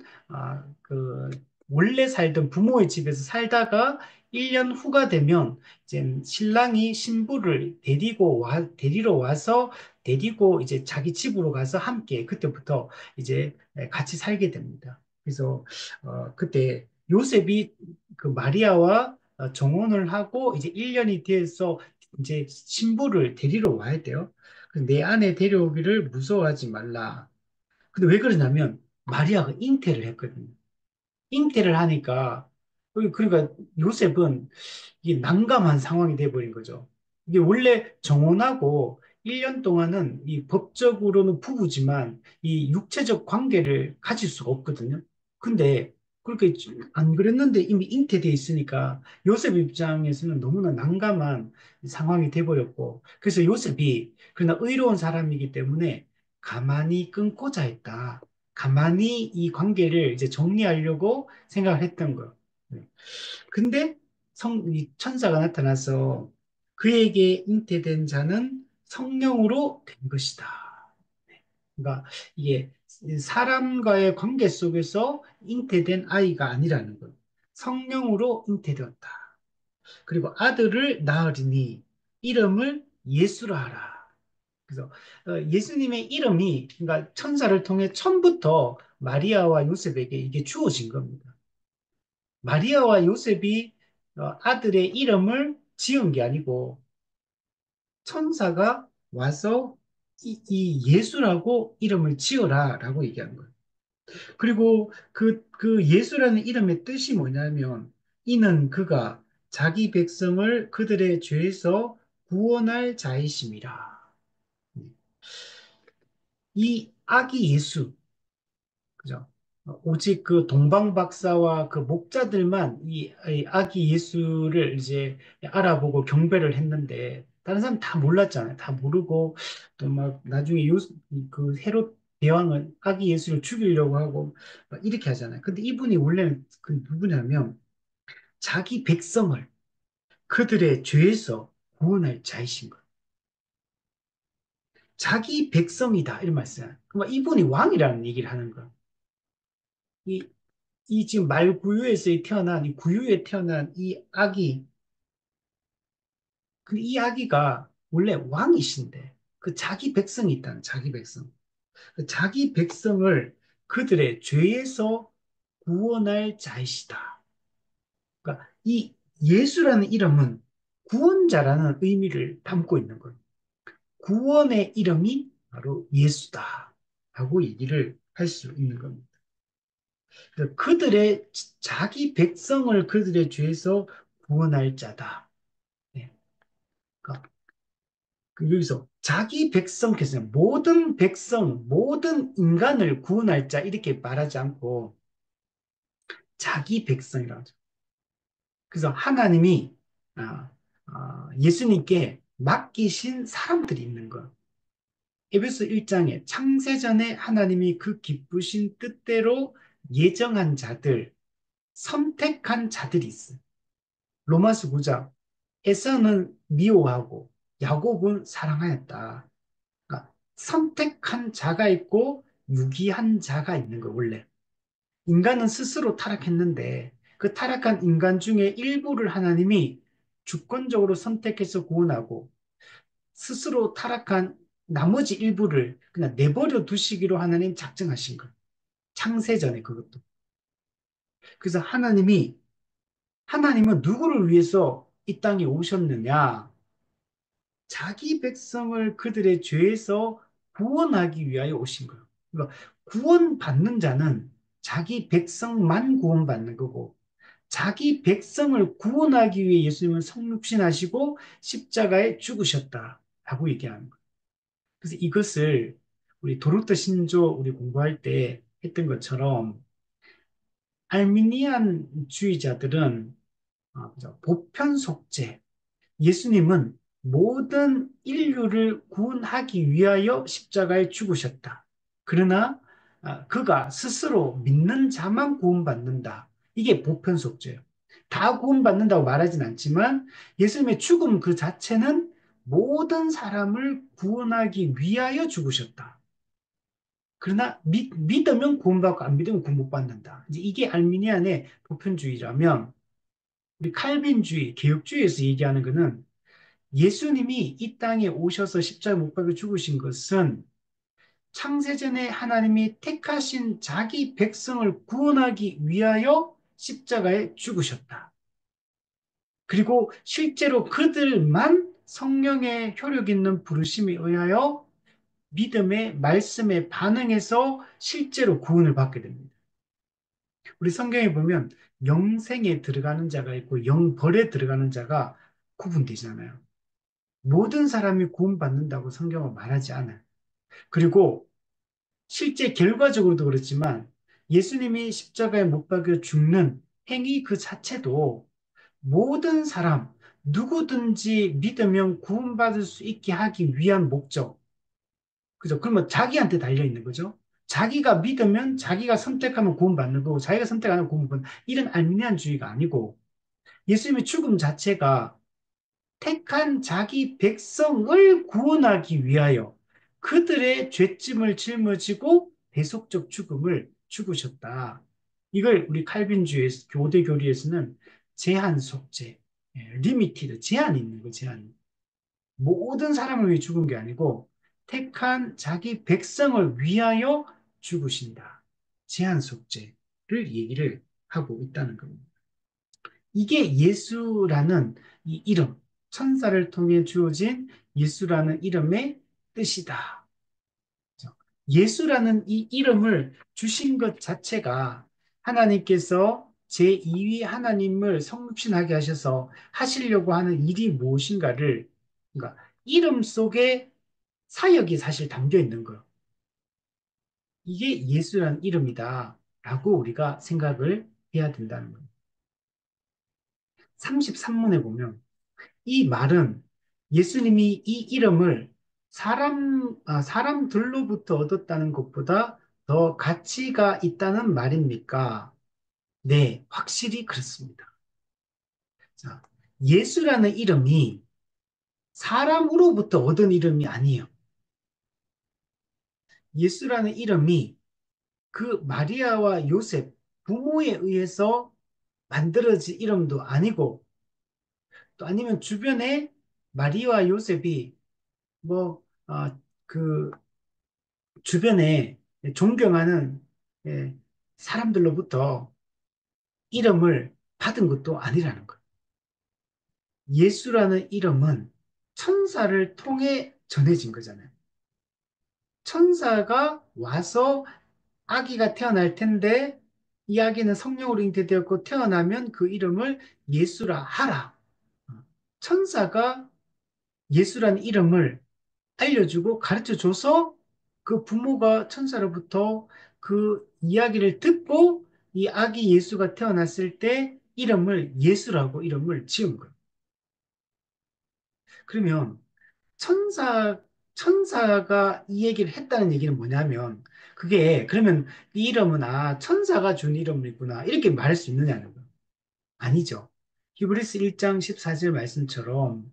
그 원래 살던 부모의 집에서 살다가 1년 후가 되면 이제 신랑이 신부를 데리러 와서 데리고 이제 자기 집으로 가서 함께 그때부터 이제 같이 살게 됩니다. 그래서 그때 요셉이 그 마리아와 정혼을 하고 이제 1년이 돼서 이제 신부를 데리러 와야 돼요. 그래서 내 아내 데려오기를 무서워하지 말라. 근데 왜 그러냐면 마리아가 잉태를 했거든요. 잉태를 하니까 그러니까 요셉은 이게 난감한 상황이 돼버린 거죠. 이게 원래 정혼하고 1년 동안은 이 법적으로는 부부지만 이 육체적 관계를 가질 수가 없거든요. 근데 그렇게 안 그랬는데 이미 잉태돼 있으니까 요셉 입장에서는 너무나 난감한 상황이 돼버렸고 그래서 요셉이 그러나 의로운 사람이기 때문에 가만히 끊고자 했다. 가만히 이 관계를 이제 정리하려고 생각을 했던 거예요. 네. 근데 이 천사가 나타나서 그에게 잉태된 자는 성령으로 된 것이다. 그러니까 이게 사람과의 관계 속에서 잉태된 아이가 아니라는 거예요. 성령으로 잉태되었다. 그리고 아들을 낳으리니 이름을 예수라 하라. 그래서 예수님의 이름이 그러니까 천사를 통해 처음부터 마리아와 요셉에게 이게 주어진 겁니다. 마리아와 요셉이 아들의 이름을 지은 게 아니고 천사가 와서 이 예수라고 이름을 지어라라고 얘기한 거예요. 그리고 그 예수라는 이름의 뜻이 뭐냐면 이는 그가 자기 백성을 그들의 죄에서 구원할 자이심이라. 이 아기 예수, 그죠? 오직 그 동방 박사와 그 목자들만 이 아기 예수를 이제 알아보고 경배를 했는데 다른 사람 다 몰랐잖아요. 다 모르고 또 막 나중에 그 헤롯 대왕은 아기 예수를 죽이려고 하고 막 이렇게 하잖아요. 근데 이분이 원래는 그 누구냐면 자기 백성을 그들의 죄에서 구원할 자이신 거예요. 자기 백성이다 이런 말씀. 그러니까 이분이 왕이라는 얘기를 하는 거예요. 이 지금 말구유에서 태어난 이 구유에 태어난 이 아기 근데 이 아기가 원래 왕이신데 그 자기 백성이 있다는 자기 백성 그 자기 백성을 그들의 죄에서 구원할 자이시다. 그러니까 이 예수라는 이름은 구원자라는 의미를 담고 있는 거예요. 구원의 이름이 바로 예수다 라고 얘기를 할 수 있는 겁니다. 그러니까 그들의 자기 백성을 그들의 죄에서 구원할 자다. 네. 그러니까 여기서 자기 백성께서 모든 백성, 모든 인간을 구원할 자 이렇게 말하지 않고 자기 백성이라고 하죠. 그래서 하나님이 예수님께 맡기신 사람들이 있는 거예요. 에베소 1장에 창세전에 하나님이 그 기쁘신 뜻대로 예정한 자들, 선택한 자들이 있어요. 로마서 9장 에서는 미워하고 야곱은 사랑하였다. 그러니까 선택한 자가 있고 유기한 자가 있는 거 원래. 인간은 스스로 타락했는데 그 타락한 인간 중에 일부를 하나님이 주권적으로 선택해서 구원하고 스스로 타락한 나머지 일부를 그냥 내버려 두시기로 하나님 작정하신 거예요. 창세전에 그것도. 그래서 하나님은 누구를 위해서 이 땅에 오셨느냐? 자기 백성을 그들의 죄에서 구원하기 위하여 오신 거예요. 그러니까 구원받는 자는 자기 백성만 구원받는 거고, 자기 백성을 구원하기 위해 예수님은 성육신하시고 십자가에 죽으셨다라고 얘기하는 거예요. 그래서 이것을 우리 도르트 신조 우리 공부할 때 했던 것처럼 알미니안주의자들은 그죠? 보편 속죄, 예수님은 모든 인류를 구원하기 위하여 십자가에 죽으셨다. 그러나 그가 스스로 믿는 자만 구원받는다. 이게 보편 속죄예요. 다 구원받는다고 말하진 않지만 예수님의 죽음 그 자체는 모든 사람을 구원하기 위하여 죽으셨다. 그러나 믿으면 구원받고 안 믿으면 구원 못 받는다. 이제 이게 알미니안의 보편주의라면 우리 칼빈주의, 개혁주의에서 얘기하는 것은 예수님이 이 땅에 오셔서 십자가 못 박혀 죽으신 것은 창세전에 하나님이 택하신 자기 백성을 구원하기 위하여 십자가에 죽으셨다. 그리고 실제로 그들만 성령의 효력 있는 부르심에 의하여 믿음의 말씀에 반응해서 실제로 구원을 받게 됩니다. 우리 성경에 보면 영생에 들어가는 자가 있고 영벌에 들어가는 자가 구분되잖아요. 모든 사람이 구원받는다고 성경은 말하지 않아요. 그리고 실제 결과적으로도 그렇지만 예수님이 십자가에 못 박혀 죽는 행위 그 자체도 모든 사람, 누구든지 믿으면 구원받을 수 있게 하기 위한 목적. 그죠? 그러면 자기한테 달려 있는 거죠. 자기가 믿으면 자기가 선택하면 구원받는 거고 자기가 선택 안 하면 구원받는 이런 알미니안주의가 아니고 예수님의 죽음 자체가 택한 자기 백성을 구원하기 위하여 그들의 죄짐을 짊어지고 대속적 죽음을 죽으셨다. 이걸 우리 칼빈주의 교대 교리에서는 제한 속죄, 리미티드, 제한이 있는 거, 제한. 모든 사람을 위해 죽은 게 아니고 택한 자기 백성을 위하여 죽으신다. 제한 속죄를 얘기를 하고 있다는 겁니다. 이게 예수라는 이 이름, 천사를 통해 주어진 예수라는 이름의 뜻이다. 예수라는 이 이름을 주신 것 자체가 하나님께서 제2위 하나님을 성육신하게 하셔서 하시려고 하는 일이 무엇인가를, 그러니까 이름 속에 사역이 사실 담겨 있는 거예요. 이게 예수라는 이름이다. 라고 우리가 생각을 해야 된다는 거예요. 33문에 보면 이 말은 예수님이 이 이름을 사람들로부터 얻었다는 것보다 더 가치가 있다는 말입니까? 네, 확실히 그렇습니다. 자, 예수라는 이름이 사람으로부터 얻은 이름이 아니에요. 예수라는 이름이 그 마리아와 요셉, 부모에 의해서 만들어진 이름도 아니고, 또 아니면 주변에 마리아와 요셉이 뭐, 그 주변에 존경하는 예, 사람들로부터 이름을 받은 것도 아니라는 거예요. 예수라는 이름은 천사를 통해 전해진 거잖아요. 천사가 와서 아기가 태어날 텐데 이 아기는 성령으로 잉태되었고 태어나면 그 이름을 예수라 하라. 천사가 예수라는 이름을 알려주고 가르쳐줘서 그 부모가 천사로부터 그 이야기를 듣고 이 아기 예수가 태어났을 때 이름을 예수라고 이름을 지은 거예요. 그러면 천사, 천사가 이 얘기를 했다는 얘기는 뭐냐면 그게 그러면 이 이름은 천사가 준 이름이구나 이렇게 말할 수 있느냐는 거예요. 아니죠. 히브리스 1장 14절 말씀처럼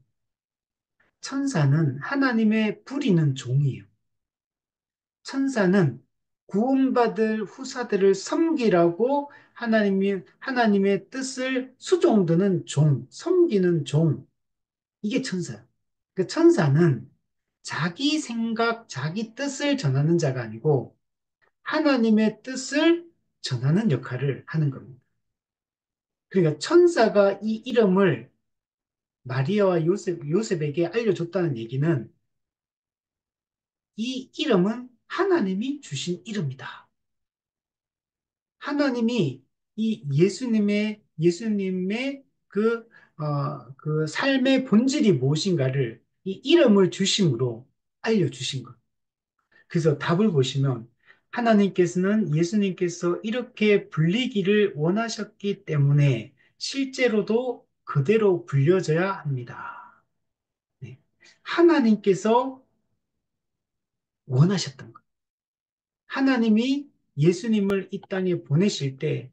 천사는 하나님의 부리는 종이에요. 천사는 구원받을 후사들을 섬기라고 하나님의 뜻을 수종드는 종, 섬기는 종. 이게 천사예요. 그 천사는 자기 생각, 자기 뜻을 전하는 자가 아니고 하나님의 뜻을 전하는 역할을 하는 겁니다. 그러니까 천사가 이 이름을 마리아와 요셉에게 알려줬다는 얘기는 이 이름은 하나님이 주신 이름이다. 하나님이 이 예수님의 예수님의 그 삶의 본질이 무엇인가를 이 이름을 주심으로 알려주신 것. 그래서 답을 보시면 하나님께서는 예수님께서 이렇게 불리기를 원하셨기 때문에 실제로도 그대로 불려져야 합니다. 네. 하나님께서 원하셨던 것. 하나님이 예수님을 이 땅에 보내실 때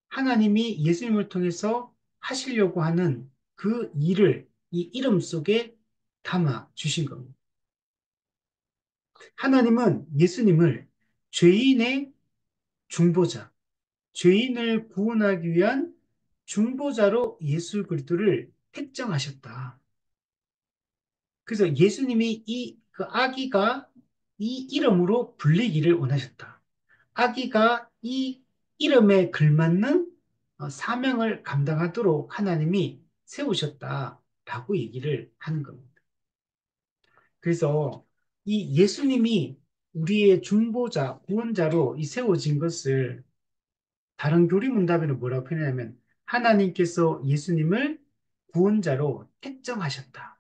하나님이 예수님을 통해서 하시려고 하는 그 일을 이 이름 속에 담아 주신 겁니다. 하나님은 예수님을 죄인의 중보자, 죄인을 구원하기 위한 중보자로 예수 그리스도를 택정하셨다. 그래서 예수님이 이 그 아기가 이 이름으로 불리기를 원하셨다. 아기가 이 이름에 걸맞는 사명을 감당하도록 하나님이 세우셨다라고 얘기를 하는 겁니다. 그래서 이 예수님이 우리의 중보자, 구원자로 이 세워진 것을 다른 교리문답에는 뭐라고 표현하냐면 하나님께서 예수님을 구원자로 택정하셨다.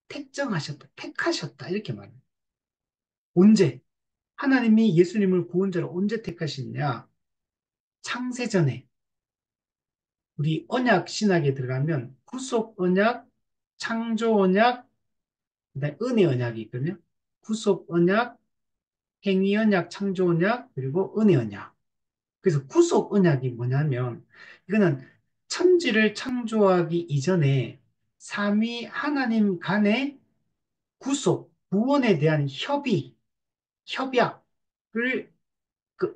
택정하셨다. 택하셨다. 이렇게 말해요. 언제? 하나님이 예수님을 구원자로 언제 택하시느냐? 창세전에 우리 언약 신학에 들어가면 구속 언약, 창조 언약, 그다음에 은혜 언약이 있거든요. 구속 언약, 행위 언약, 창조 언약, 그리고 은혜 언약. 그래서 구속 언약이 뭐냐면 이거는 천지를 창조하기 이전에 삼위 하나님 간의 구속, 구원에 대한 협약을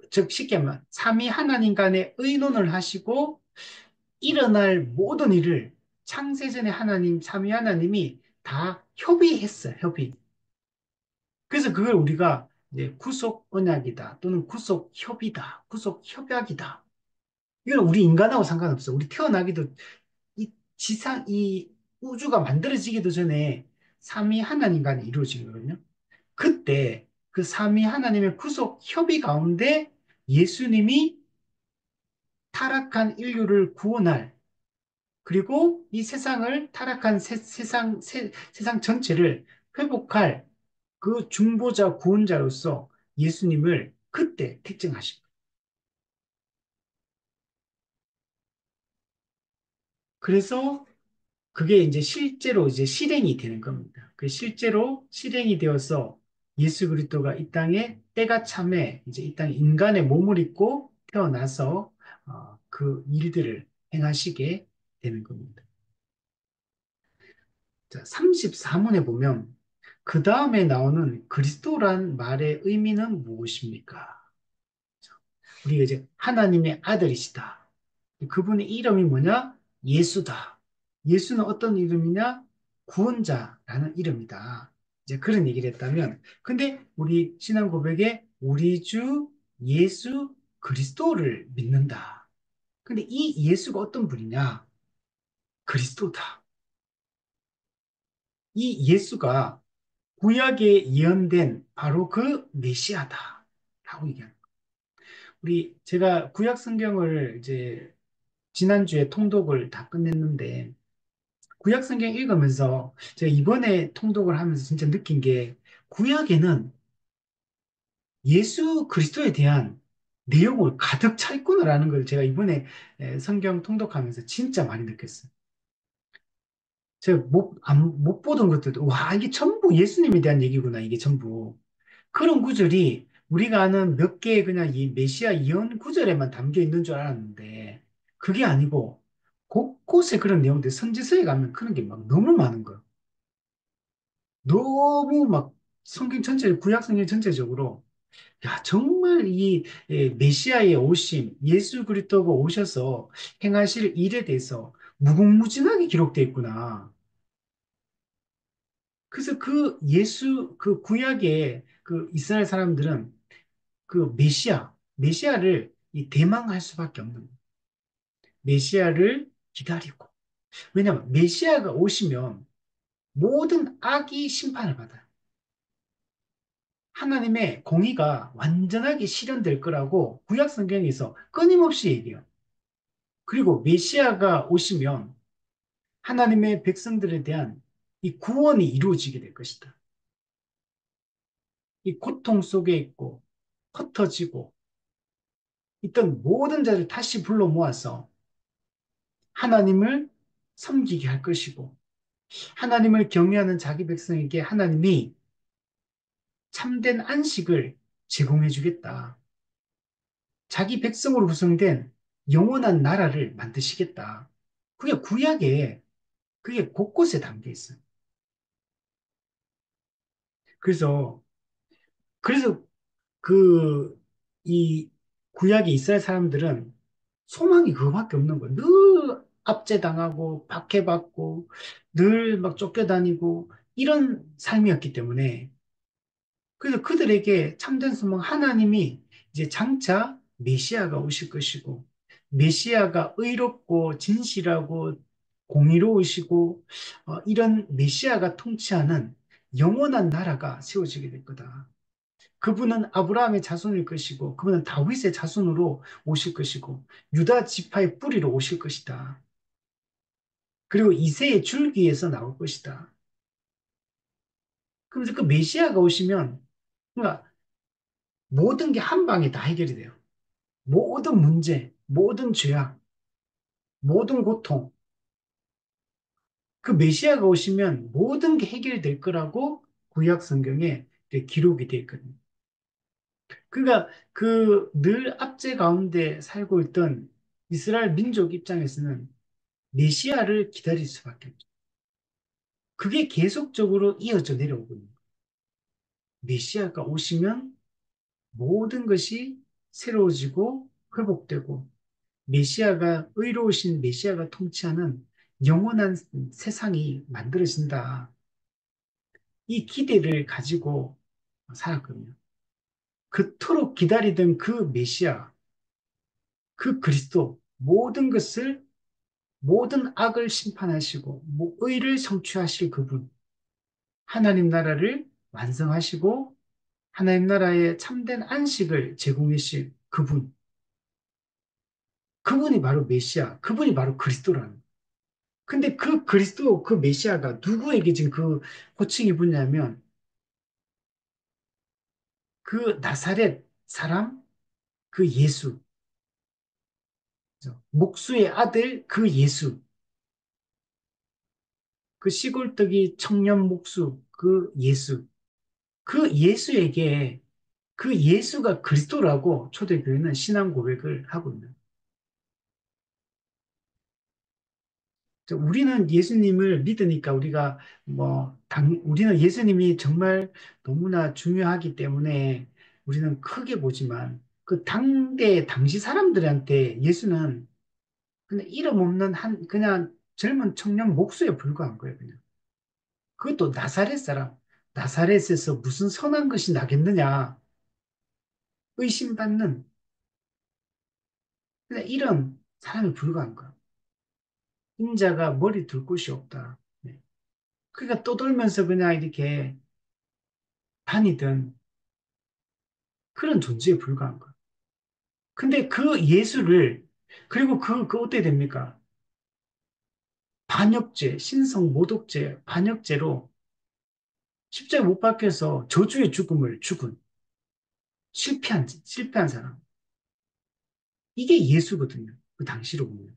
즉 쉽게 하면 삼위 하나님 간의 의논을 하시고 일어날 모든 일을 창세전에 하나님, 삼위 하나님이 다 협의했어요, 협의. 그래서 그걸 우리가 이제 구속 언약이다 또는 구속 협의다, 구속 협약이다. 이건 우리 인간하고 상관없어. 우리 태어나기도 이 지상, 이 우주가 만들어지기도 전에 삼위 하나님 간에 이루어진 거거든요. 그때 그 삼위 하나님의 구속 협의 가운데 예수님이 타락한 인류를 구원할 그리고 이 세상을 타락한 세상 전체를 회복할 그 중보자 구원자로서 예수님을 그때 택정하신 거예요. 그래서 그게 이제 실제로 이제 실행이 되는 겁니다. 그 실제로 실행이 되어서 예수 그리스도가 이 땅에 때가 참에 이제 이 땅에 인간의 몸을 입고 태어나서 그 일들을 행하시게 되는 겁니다. 자, 34문에 보면 그 다음에 나오는 그리스도란 말의 의미는 무엇입니까? 우리가 이제 하나님의 아들이시다. 그분의 이름이 뭐냐? 예수다. 예수는 어떤 이름이냐? 구원자라는 이름이다. 이제 그런 얘기를 했다면, 근데 우리 신앙 고백에 우리 주 예수 그리스도를 믿는다. 근데 이 예수가 어떤 분이냐? 그리스도다. 이 예수가 구약에 예언된 바로 그 메시아다. 라고 얘기합니다. 제가 구약 성경을 이제 지난주에 통독을 다 끝냈는데, 구약 성경 읽으면서 제가 이번에 통독을 하면서 진짜 느낀 게 구약에는 예수 그리스도에 대한 내용을 가득 차 있구나라는 걸 제가 이번에 성경 통독하면서 진짜 많이 느꼈어요. 제가 못 보던 것들도, 와, 이게 전부 예수님에 대한 얘기구나, 이게 전부. 그런 구절이 우리가 아는 몇 개의 그냥 이 메시아 예언 구절에만 담겨 있는 줄 알았는데, 그게 아니고, 곳곳에 그런 내용들, 선지서에 가면 그런 게 막 너무 많은 거예요. 너무 막 성경 전체, 구약 성경 전체적으로, 야, 정말 이 메시아의 오심, 예수 그리스도가 오셔서 행하실 일에 대해서 무궁무진하게 기록되어 있구나. 그래서 그 구약의 그 이스라엘 사람들은 그 메시아를 이 대망할 수밖에 없는 거예요. 메시아를 기다리고. 왜냐하면 메시아가 오시면 모든 악이 심판을 받아요. 하나님의 공의가 완전하게 실현될 거라고 구약 성경에서 끊임없이 얘기해요. 그리고 메시아가 오시면 하나님의 백성들에 대한 이 구원이 이루어지게 될 것이다. 이 고통 속에 있고 흩어지고 있던 모든 자를 다시 불러 모아서 하나님을 섬기게 할 것이고 하나님을 경외하는 자기 백성에게 하나님이 참된 안식을 제공해 주겠다. 자기 백성으로 구성된 영원한 나라를 만드시겠다. 그게 구약에 그게 곳곳에 담겨 있어요. 그래서 그래서 그 이 구약의 이스라엘 사람들은 소망이 그거밖에 없는 거예요. 늘 압제당하고 박해받고 늘 막 쫓겨다니고 이런 삶이었기 때문에 그래서 그들에게 참된 소망 하나님이 이제 장차 메시아가 오실 것이고 메시아가 의롭고 진실하고 공의로우시고 이런 메시아가 통치하는 영원한 나라가 세워지게 될 거다. 그분은 아브라함의 자손일 것이고 그분은 다윗의 자손으로 오실 것이고 유다 지파의 뿌리로 오실 것이다. 그리고 이새의 줄기에서 나올 것이다. 그러면서 그 메시아가 오시면 그러니까 모든 게 한 방에 다 해결이 돼요. 모든 문제, 모든 죄악, 모든 고통. 그 메시아가 오시면 모든 게 해결될 거라고 구약 성경에 이렇게 기록이 되어 있거든요. 그러니까 그 늘 압제 가운데 살고 있던 이스라엘 민족 입장에서는 메시아를 기다릴 수밖에 없죠. 그게 계속적으로 이어져 내려오거든요. 메시아가 오시면 모든 것이 새로워지고 회복되고 메시아가 의로우신 메시아가 통치하는 영원한 세상이 만들어진다. 이 기대를 가지고 살았거든요. 그토록 기다리던 그 메시아, 그 그리스도 모든 것을 모든 악을 심판하시고 의를 성취하실 그분, 하나님 나라를 완성하시고 하나님 나라의 참된 안식을 제공하실 그분, 그분이 바로 메시아, 그분이 바로 그리스도라는. 근데 그 그리스도, 그 메시아가 누구에게 지금 그 호칭이 붙냐면 그 나사렛 사람, 그 예수, 목수의 아들 그 예수, 그 시골뜨기 청년 목수 그 예수, 그 예수에게 그 예수가 그리스도라고 초대교회는 신앙 고백을 하고 있는. 우리는 예수님을 믿으니까 우리가 우리는 예수님이 정말 너무나 중요하기 때문에 우리는 크게 보지만 그 당시 사람들한테 예수는 그냥 이름 없는 그냥 젊은 청년 목수에 불과한 거예요, 그냥. 그것도 나사렛 사람. 나사렛에서 무슨 선한 것이 나겠느냐 의심받는 그냥 이런 사람이 불과한 거야. 인자가 머리 둘 곳이 없다. 네. 그러니까 떠돌면서 그냥 이렇게 다니던 그런 존재에 불과한 거야. 근데 그 예수를, 그리고 그 어떻게 됩니까? 반역죄, 신성 모독죄, 반역죄로 십자가에 못 박혀서 저주의 죽음을 죽은 실패한 사람. 이게 예수거든요. 그 당시로 보면.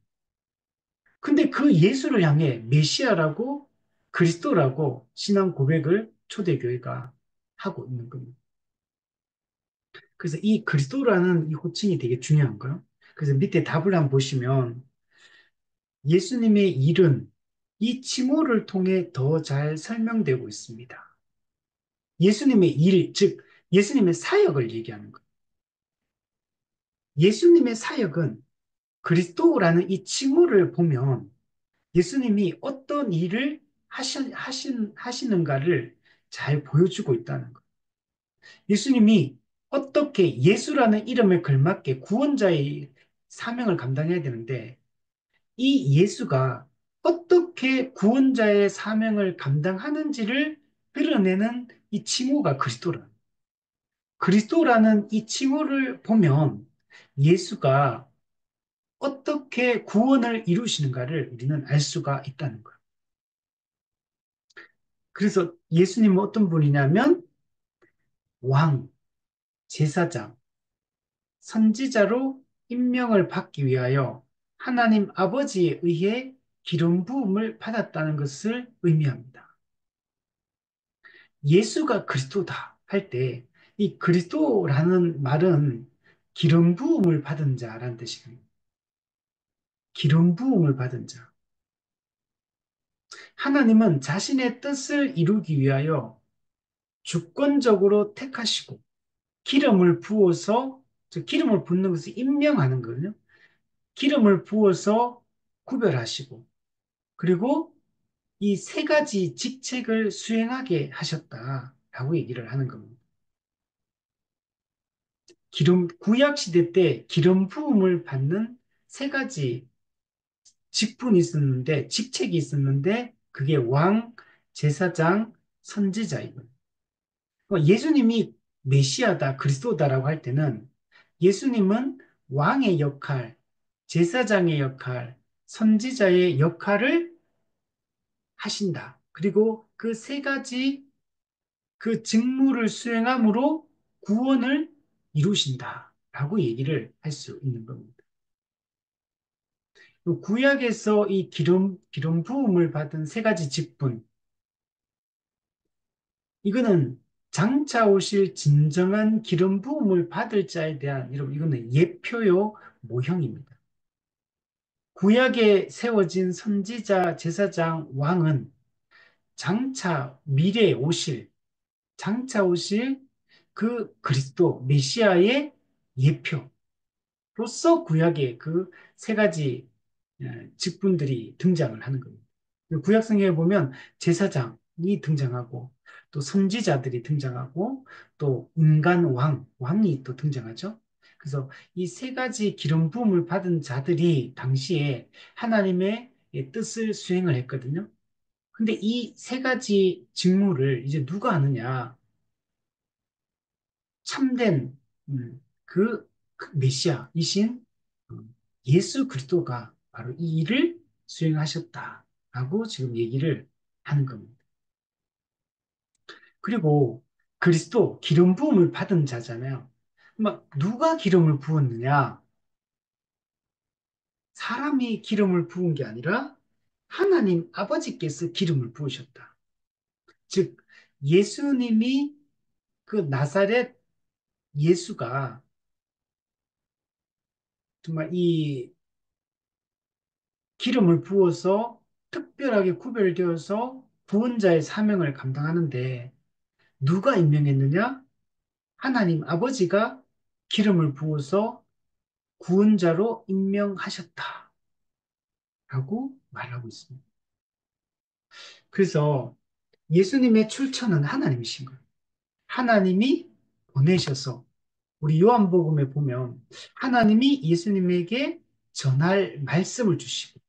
근데 그 예수를 향해 메시아라고 그리스도라고 신앙 고백을 초대교회가 하고 있는 겁니다. 그래서 이 그리스도라는 이 호칭이 되게 중요한 거예요. 그래서 밑에 답을 한번 보시면 예수님의 일은 이 칭호를 통해 더 잘 설명되고 있습니다. 예수님의 일, 즉 예수님의 사역을 얘기하는 거예요. 예수님의 사역은 그리스도라는 이 칭호를 보면 예수님이 어떤 일을 하시는가를 잘 보여주고 있다는 거예요. 예수님이 어떻게 예수라는 이름에 걸맞게 구원자의 사명을 감당해야 되는데 이 예수가 어떻게 구원자의 사명을 감당하는지를 드러내는 이 칭호가 그리스도라. 그리스도라는 이 칭호를 보면 예수가 어떻게 구원을 이루시는가를 우리는 알 수가 있다는 거예요. 그래서 예수님은 어떤 분이냐면 왕, 제사장, 선지자로 임명을 받기 위하여 하나님 아버지에 의해 기름 부음을 받았다는 것을 의미합니다. 예수가 그리스도다 할 때 이 그리스도라는 말은 기름 부음을 받은 자라는 뜻입니다. 기름 부음을 받은 자. 하나님은 자신의 뜻을 이루기 위하여 주권적으로 택하시고 기름을 부어서 기름을 붓는 것을 임명하는 거거든요. 기름을 부어서 구별하시고 그리고 이 세 가지 직책을 수행하게 하셨다라고 얘기를 하는 겁니다. 구약 시대 때 기름 부음을 받는 세 가지 직분이 있었는데, 직책이 있었는데, 그게 왕, 제사장, 선지자이거든요. 예수님이 메시아다, 그리스도다라고 할 때는 예수님은 왕의 역할, 제사장의 역할, 선지자의 역할을 하신다. 그리고 그 세 가지 그 직무를 수행함으로 구원을 이루신다. 라고 얘기를 할 수 있는 겁니다. 구약에서 이 기름 부음을 받은 세 가지 직분, 이거는 장차 오실 진정한 기름 부음을 받을 자에 대한, 여러분, 이거는 예표요 모형입니다. 구약에 세워진 선지자, 제사장, 왕은 장차 오실 그 그리스도, 메시아의 예표, 로서 구약의 그 세 가지 직분들이 등장을 하는 겁니다. 구약 성경에 보면 제사장이 등장하고 또 선지자들이 등장하고 또 인간 왕이 또 등장하죠. 그래서 이 세 가지 기름 부음을 받은 자들이 당시에 하나님의 뜻을 수행을 했거든요. 근데 이 세 가지 직무를 이제 누가 하느냐? 참된 그 메시아이신 예수 그리스도가 바로 이 일을 수행하셨다라고 지금 얘기를 하는 겁니다. 그리고 그리스도 기름 부음을 받은 자잖아요. 막 누가 기름을 부었느냐? 사람이 기름을 부은 게 아니라 하나님 아버지께서 기름을 부으셨다. 즉 예수님이 그 나사렛 예수가 정말 이 기름을 부어서 특별하게 구별되어서 구원자의 사명을 감당하는데 누가 임명했느냐? 하나님 아버지가 기름을 부어서 구원자로 임명하셨다라고 말하고 있습니다. 그래서 예수님의 출처는 하나님이신 거예요. 하나님이 보내셔서 우리 요한복음에 보면 하나님이 예수님에게 전할 말씀을 주시고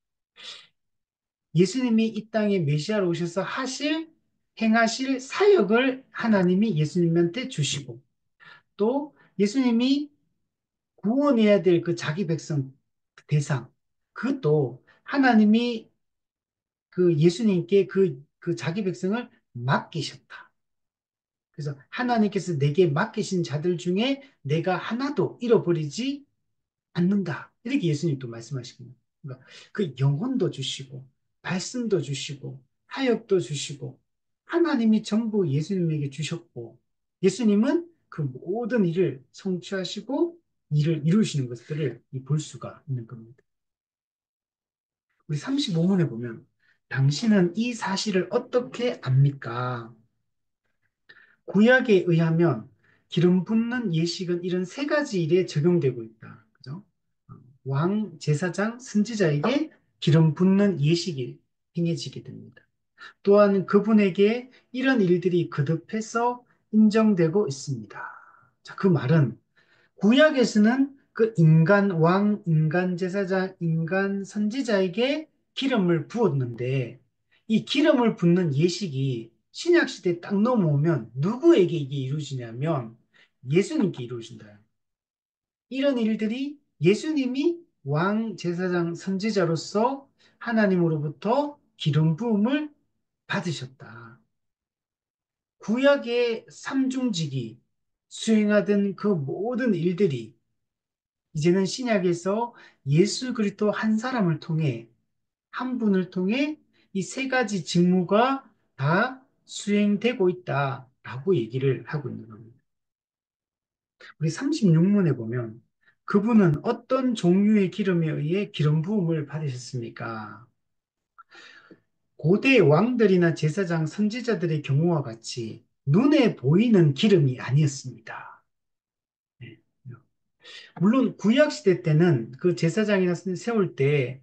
예수님이 이 땅에 메시아로 오셔서 행하실 사역을 하나님이 예수님한테 주시고 또 예수님이 구원해야 될 그 자기 백성 대상 그것도 하나님이 그 예수님께 그 자기 백성을 맡기셨다. 그래서 하나님께서 내게 맡기신 자들 중에 내가 하나도 잃어버리지 않는다. 이렇게 예수님도 말씀하시거든요. 그러니까 그 영혼도 주시고, 말씀도 주시고, 사역도 주시고, 하나님이 전부 예수님에게 주셨고, 예수님은 그 모든 일을 성취하시고, 일을 이루시는 것들을 볼 수가 있는 겁니다. 우리 35문에 보면, 당신은 이 사실을 어떻게 압니까? 구약에 의하면 기름 붓는 예식은 이런 세 가지 일에 적용되고 있다. 그죠? 왕, 제사장, 선지자에게 기름 붓는 예식이 행해지게 됩니다. 또한 그분에게 이런 일들이 거듭해서 인정되고 있습니다. 자, 그 말은 구약에서는 그 인간 왕, 인간 제사장, 인간 선지자에게 기름을 부었는데 이 기름을 붓는 예식이 신약 시대에 딱 넘어오면 누구에게 이게 이루어지냐면 예수님께 이루어진다. 이런 일들이 예수님이 왕, 제사장, 선지자로서 하나님으로부터 기름 부음을 받으셨다. 구약의 삼중직이 수행하던 그 모든 일들이 이제는 신약에서 예수 그리스도 한 사람을 통해 한 분을 통해 이 세 가지 직무가 다 수행되고 있다라고 얘기를 하고 있는 겁니다. 우리 36문에 보면 그분은 어떤 종류의 기름에 의해 기름 부음을 받으셨습니까? 고대 왕들이나 제사장, 선지자들의 경우와 같이 눈에 보이는 기름이 아니었습니다. 네. 물론 구약 시대 때는 그 제사장이나 세울 때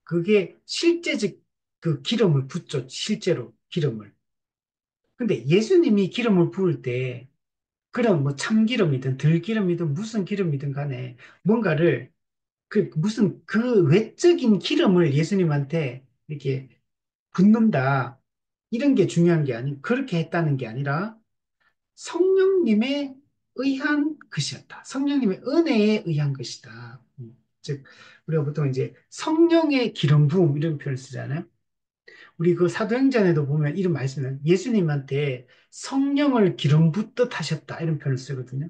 그게 실제적 그 기름을 붓죠. 실제로 기름을. 근데 예수님이 기름을 부을 때 그런 뭐 참기름이든 들기름이든 무슨 기름이든 간에 뭔가를 그 무슨 그 외적인 기름을 예수님한테 이렇게 붓는다. 이런 게 중요한 게 아니, 그렇게 했다는 게 아니라 성령님의 의한 것이었다. 성령님의 은혜에 의한 것이다. 즉, 우리가 보통 이제 성령의 기름 부음 이런 표현을 쓰잖아요. 우리 그 사도행전에도 보면 이런 말씀은 예수님한테 성령을 기름 붓듯 하셨다. 이런 표현을 쓰거든요.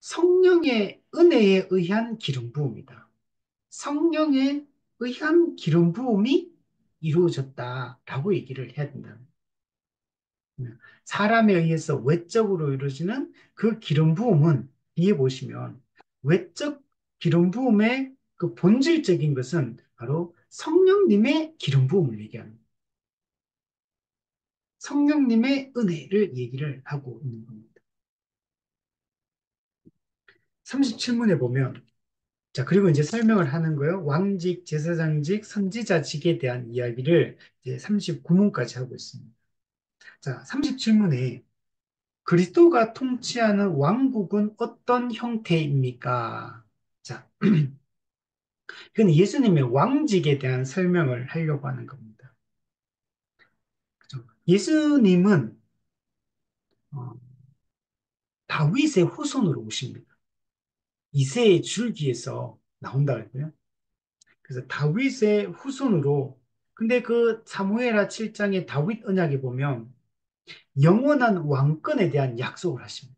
성령의 은혜에 의한 기름 부음이다. 성령에 의한 기름 부음이 이루어졌다라고 얘기를 해야 된다. 사람에 의해서 외적으로 이루어지는 그 기름 부음은 뒤에 보시면 외적 기름 부음의 그 본질적인 것은 바로 성령님의 기름 부음을 얘기합니다. 성령님의 은혜를 얘기를 하고 있는 겁니다. 37문에 보면 자, 그리고 이제 설명을 하는 거예요. 왕직, 제사장직, 선지자직에 대한 이야기를 이제 39문까지 하고 있습니다. 자, 37문에 그리스도가 통치하는 왕국은 어떤 형태입니까? 자, 이건 예수님의 왕직에 대한 설명을 하려고 하는 겁니다. 그죠? 예수님은 어, 다윗의 후손으로 오십니다. 이새의 줄기에서 나온다 그랬고요. 그래서 다윗의 후손으로 근데 그 사무엘하 7장의 다윗 언약에 보면 영원한 왕권에 대한 약속을 하십니다.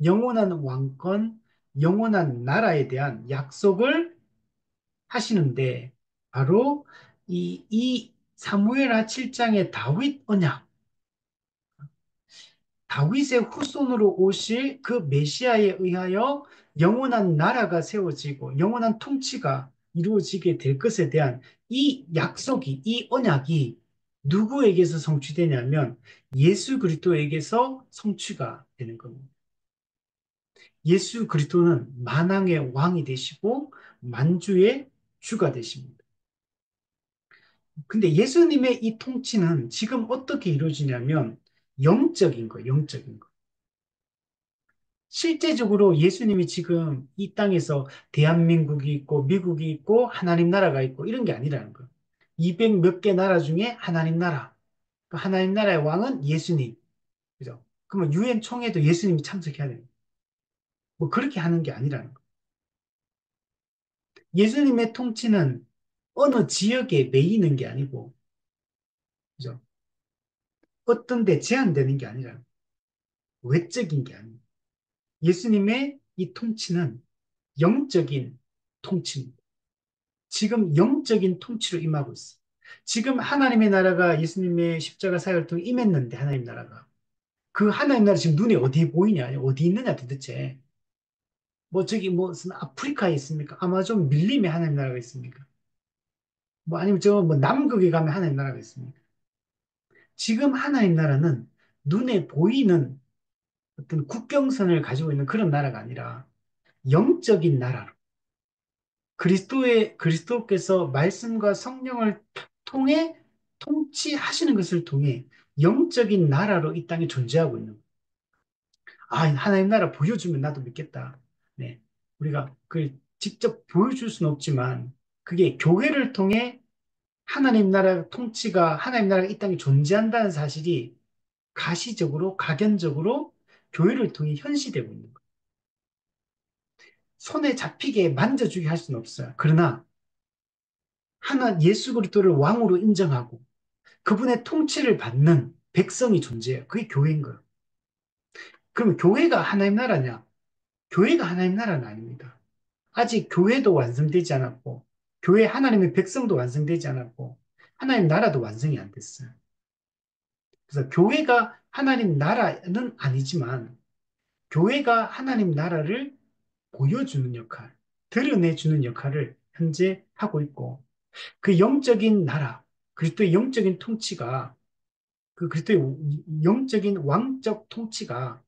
영원한 왕권, 영원한 나라에 대한 약속을 하시는데 바로 이 사무엘하 7장의 다윗 언약, 다윗의 후손으로 오실 그 메시아에 의하여 영원한 나라가 세워지고 영원한 통치가 이루어지게 될 것에 대한 이 약속이, 이 언약이 누구에게서 성취되냐면 예수 그리스도에게서 성취가 되는 겁니다. 예수 그리스도는 만왕의 왕이 되시고 만주의 주가 되십니다. 근데 예수님의 이 통치는 지금 어떻게 이루어지냐면 영적인 거예요, 영적인 거. 실제적으로 예수님이 지금 이 땅에서 대한민국이 있고 미국이 있고 하나님 나라가 있고 이런 게 아니라는 거예요. 200 몇 개 나라 중에 하나님 나라. 그 하나님 나라의 왕은 예수님. 그죠? 그러면 유엔 총회도 예수님이 참석해야 돼요. 뭐 그렇게 하는 게 아니라는 거예요. 예수님의 통치는 어느 지역에 매이는 게 아니고, 그죠? 어떤 데 제한되는 게 아니라 외적인 게 아니에요. 예수님의 이 통치는 영적인 통치입니다. 지금 영적인 통치로 임하고 있어요. 지금 하나님의 나라가 예수님의 십자가 사역을 통해 임했는데 하나님 나라가 그 하나님 나라 지금 눈에 어디 보이냐? 어디 있느냐 도대체? 뭐 저기 뭐 무슨 아프리카에 있습니까? 아마존 밀림에 하나님 나라가 있습니까? 뭐 아니면 저 뭐 남극에 가면 하나님 나라가 있습니까? 지금 하나님 나라는 눈에 보이는 어떤 국경선을 가지고 있는 그런 나라가 아니라 영적인 나라로 그리스도께서 말씀과 성령을 통해 통치하시는 것을 통해 영적인 나라로 이 땅에 존재하고 있는 거예요. 아, 하나님 나라 보여주면 나도 믿겠다. 네. 우리가 그 직접 보여줄 수는 없지만 그게 교회를 통해 하나님 나라 통치가 하나님 나라가 이 땅에 존재한다는 사실이 가시적으로 각연적으로 교회를 통해 현시되고 있는 거예요. 손에 잡히게 만져주게 할 수는 없어요. 그러나 하나 예수 그리스도를 왕으로 인정하고 그분의 통치를 받는 백성이 존재해요. 그게 교회인 거예요. 그러면 교회가 하나님 나라냐? 교회가 하나님 나라는 아닙니다. 아직 교회도 완성되지 않았고, 교회 하나님의 백성도 완성되지 않았고, 하나님 나라도 완성이 안 됐어요. 그래서 교회가 하나님 나라는 아니지만, 교회가 하나님 나라를 보여주는 역할, 드러내주는 역할을 현재 하고 있고, 그 영적인 나라, 그리스도의 영적인 통치가, 그 그리스도의 영적인 왕적 통치가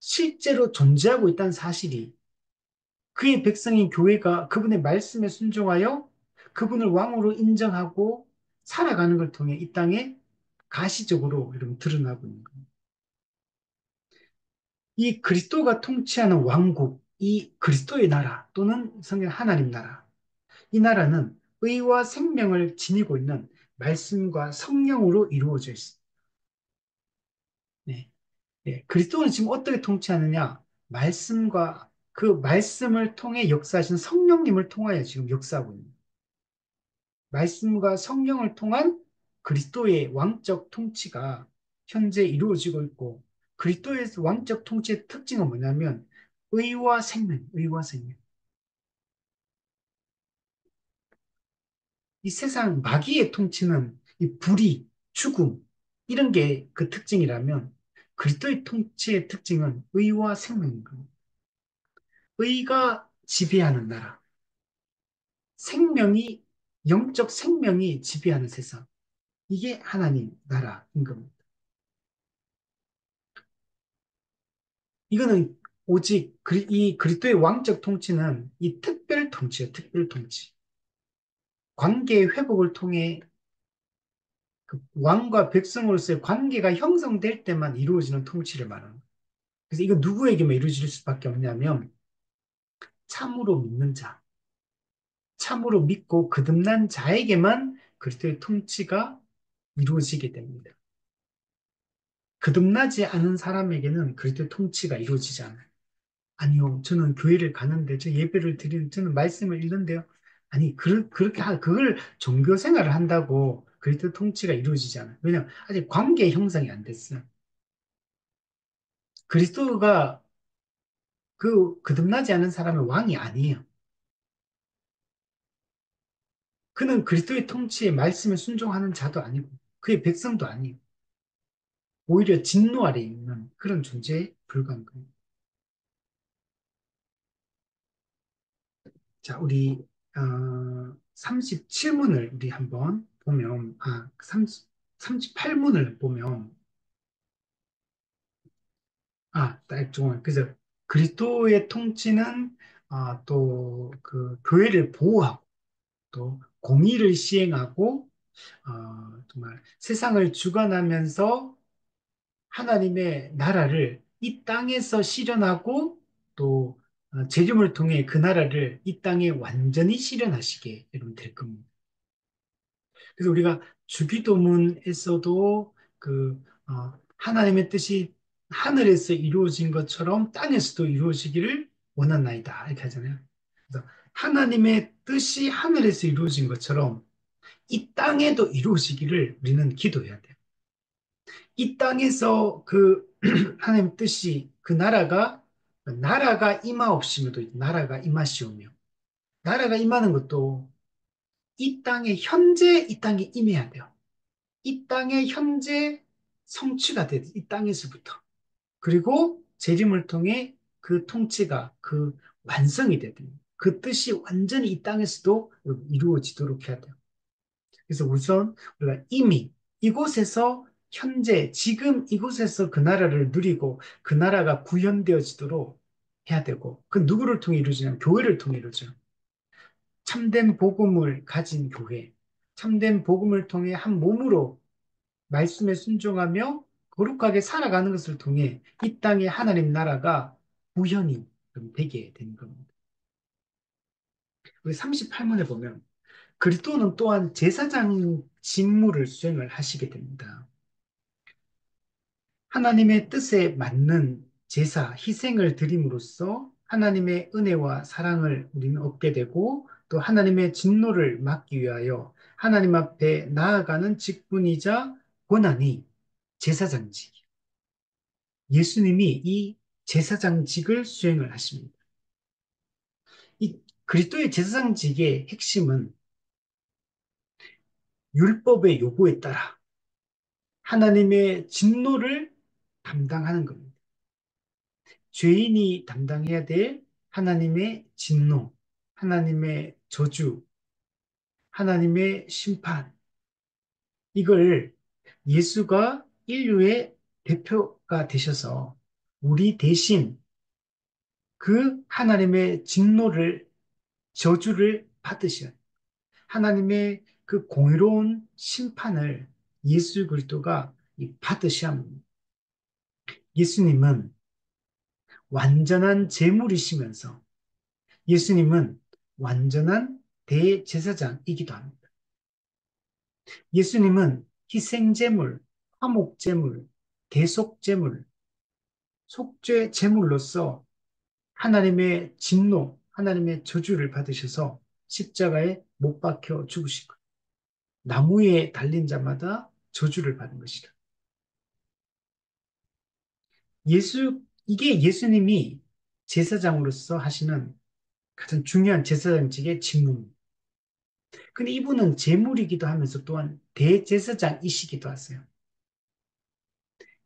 실제로 존재하고 있다는 사실이 그의 백성인 교회가 그분의 말씀에 순종하여 그분을 왕으로 인정하고 살아가는 걸 통해 이 땅에 가시적으로 이런 드러나고 있는 겁니다. 이 그리스도가 통치하는 왕국, 이 그리스도의 나라 또는 성경 하나님 나라, 이 나라는 의와 생명을 지니고 있는 말씀과 성령으로 이루어져 있습니다. 네. 네. 그리스도는 지금 어떻게 통치하느냐? 말씀과 그 말씀을 통해 역사하시는 성령님을 통하여 지금 역사하고 있는 말씀과 성령을 통한 그리스도의 왕적 통치가 현재 이루어지고 있고 그리스도의 왕적 통치의 특징은 뭐냐면 의와 생명, 의와 생명. 이 세상 마귀의 통치는 이 불의, 죽음 이런 게 그 특징이라면 그리스도의 통치의 특징은 의와 생명인 겁니다. 의가 지배하는 나라, 생명이 영적 생명이 지배하는 세상. 이게 하나님 나라인 겁니다. 이거는 오직 이 그리스도의 왕적 통치는 이 특별 통치예요. 특별 통치. 관계의 회복을 통해 그 왕과 백성으로서의 관계가 형성될 때만 이루어지는 통치를 말하는 거예요. 그래서 이거 누구에게만 이루어질 수밖에 없냐면 참으로 믿는 자, 참으로 믿고 거듭난 자에게만 그리스도의 통치가 이루어지게 됩니다. 거듭나지 않은 사람에게는 그리스도의 통치가 이루어지지 않아요. 아니요, 저는 교회를 가는데, 저 예배를 드리는, 저는 말씀을 읽는데요. 아니, 그걸 종교 생활을 한다고 그리스도 통치가 이루어지지 않아요. 왜냐하면 아직 관계 형성이 안 됐어요. 그리스도가 거듭나지 않은 사람의 왕이 아니에요. 그는 그리스도의 통치에 말씀에 순종하는 자도 아니고, 그의 백성도 아니에요. 오히려 진노 아래에 있는 그런 존재에 불과한 거예요. 자, 우리 37문을 우리 한번 보면, 38문을 보면, 딱 좀, 그래서 그리스도의 통치는 또 그 교회를 보호하고 또 공의를 시행하고 정말 세상을 주관하면서 하나님의 나라를 이 땅에서 실현하고 또 재림을 통해 그 나라를 이 땅에 완전히 실현하시게 여러분 될 겁니다. 그래서 우리가 주기도문에서도 하나님의 뜻이 하늘에서 이루어진 것처럼 땅에서도 이루어지기를 원하나이다 이렇게 하잖아요. 그래서 하나님의 뜻이 하늘에서 이루어진 것처럼 이 땅에도 이루어지기를 우리는 기도해야 돼요. 이 땅에서 그 하나님 뜻이 그 나라가 임하옵시며도 나라가 임하시오며 나라가 임하는 것도 이 땅에 현재 이 땅에 임해야 돼요. 이 땅에 현재 성취가 돼, 이 땅에서부터. 그리고 재림을 통해 그 통치가 그 완성이 되야 됩니다. 그 뜻이 완전히 이 땅에서도 이루어지도록 해야 돼요. 그래서 우선 우리가 이미 이곳에서 현재 지금 이곳에서 그 나라를 누리고 그 나라가 구현되어지도록 해야 되고 그 누구를 통해 이루어지냐면 교회를 통해 이루어져요. 참된 복음을 가진 교회, 참된 복음을 통해 한 몸으로 말씀에 순종하며 거룩하게 살아가는 것을 통해 이 땅에 하나님 나라가 구현이 되게 되는 겁니다. 우리 38문에 보면 그리스도는 또한 제사장 직무를 수행을 하시게 됩니다. 하나님의 뜻에 맞는 제사, 희생을 드림으로써 하나님의 은혜와 사랑을 우리는 얻게 되고 또 하나님의 진노를 막기 위하여 하나님 앞에 나아가는 직분이자 권한이 제사장직. 예수님이 이 제사장직을 수행을 하십니다. 이 그리스도의 제사장직의 핵심은 율법의 요구에 따라 하나님의 진노를 담당하는 겁니다. 죄인이 담당해야 될 하나님의 진노, 하나님의 저주, 하나님의 심판, 이걸 예수가 인류의 대표가 되셔서 우리 대신 그 하나님의 진노를, 저주를 받으셔야 하나님의 그 공의로운 심판을 예수 그리스도가 받으셔야 합니다. 예수님은 완전한 제물이시면서 예수님은 완전한 대제사장이기도 합니다. 예수님은 희생제물, 화목제물, 대속제물, 속죄제물로서 하나님의 진노, 하나님의 저주를 받으셔서 십자가에 못 박혀 죽으신 것. 나무에 달린 자마다 저주를 받은 것이다. 이게 예수님이 제사장으로서 하시는 가장 중요한 제사장직의 직무입니다. 근데 이분은 제물이기도 하면서 또한 대제사장이시기도 하세요.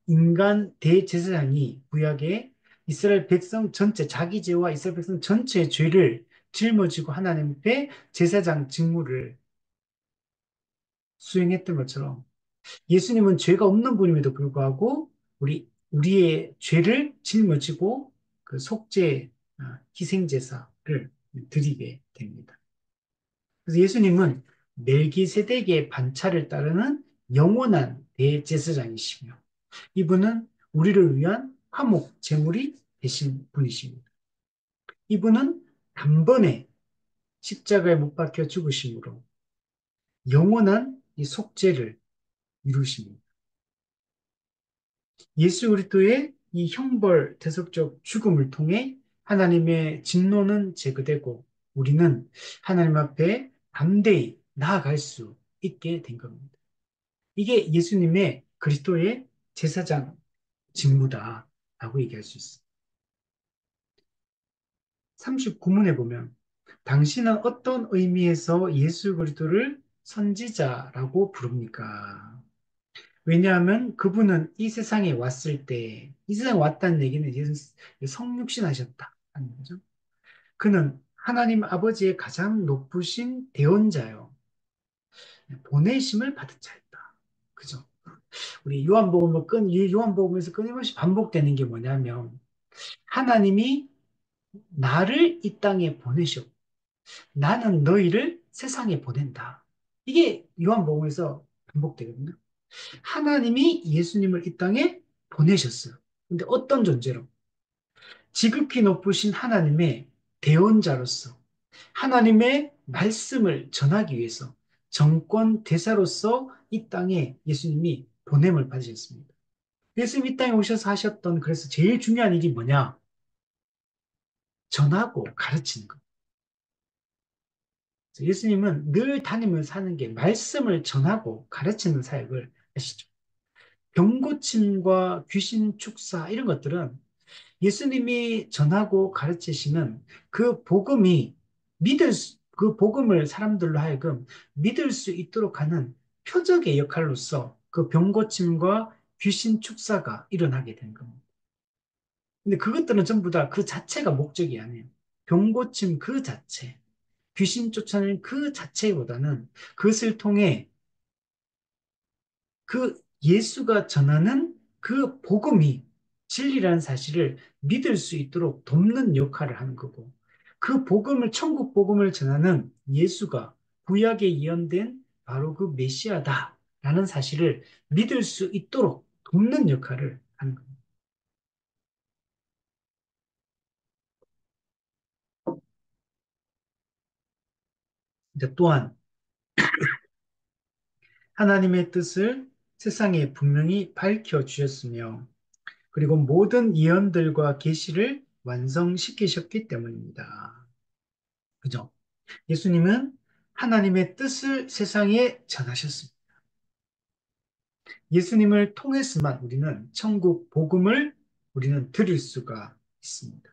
인간 대제사장이 구약에 이스라엘 백성 전체, 자기 죄와 이스라엘 백성 전체의 죄를 짊어지고 하나님 앞에 제사장 직무를 수행했던 것처럼 예수님은 죄가 없는 분임에도 불구하고 우리의 죄를 짊어지고 그 속죄, 희생 제사를 드리게 됩니다. 그래서 예수님은 멜기세덱의 반차를 따르는 영원한 대제사장이시며 이분은 우리를 위한 화목 제물이 되신 분이십니다. 이분은 단번에 십자가에 못 박혀 죽으심으로 영원한 이 속죄를 이루십니다. 예수 그리스도의 이 형벌 대속적 죽음을 통해 하나님의 진노는 제거되고 우리는 하나님 앞에 담대히 나아갈 수 있게 된 겁니다. 이게 예수님의 그리스도의 제사장 직무다라고 얘기할 수 있습니다. 39문에 보면 당신은 어떤 의미에서 예수 그리스도를 선지자라고 부릅니까? 왜냐하면 그분은 이 세상에 왔을 때, 이 세상에 왔다는 얘기는 예수 성육신 하셨다 하는 거죠. 그는 하나님 아버지의 가장 높으신 대언자요. 보내심을 받은 자였다. 그죠? 우리 요한복음에서 끊임없이 반복되는 게 뭐냐면, 하나님이 나를 이 땅에 보내셨고, 나는 너희를 세상에 보낸다. 이게 요한복음에서 반복되거든요. 하나님이 예수님을 이 땅에 보내셨어요. 근데 어떤 존재로? 지극히 높으신 하나님의 대언자로서 하나님의 말씀을 전하기 위해서 정권 대사로서 이 땅에 예수님이 보냄을 받으셨습니다. 예수님 이 땅에 오셔서 하셨던 그래서 제일 중요한 일이 뭐냐? 전하고 가르치는 것. 예수님은 늘 다니면서 하는 게 말씀을 전하고 가르치는 사역을 하시죠. 병고침과 귀신 축사 이런 것들은 예수님이 전하고 가르치시는 그 복음을 사람들로 하여금 믿을 수 있도록 하는 표적의 역할로서 그 병고침과 귀신 축사가 일어나게 된 겁니다. 근데 그것들은 전부 다 그 자체가 목적이 아니에요. 병고침 그 자체, 귀신 쫓아내는 그 자체보다는 그것을 통해 그 예수가 전하는 그 복음이 진리라는 사실을 믿을 수 있도록 돕는 역할을 하는 거고, 그 천국 복음을 전하는 예수가 구약에 예언된 바로 그 메시아다라는 사실을 믿을 수 있도록 돕는 역할을 하는 겁니다. 이제 또한 하나님의 뜻을 세상에 분명히 밝혀 주셨으며, 그리고 모든 예언들과 계시를 완성시키셨기 때문입니다. 그죠? 예수님은 하나님의 뜻을 세상에 전하셨습니다. 예수님을 통해서만 우리는 천국 복음을 우리는 들을 수가 있습니다.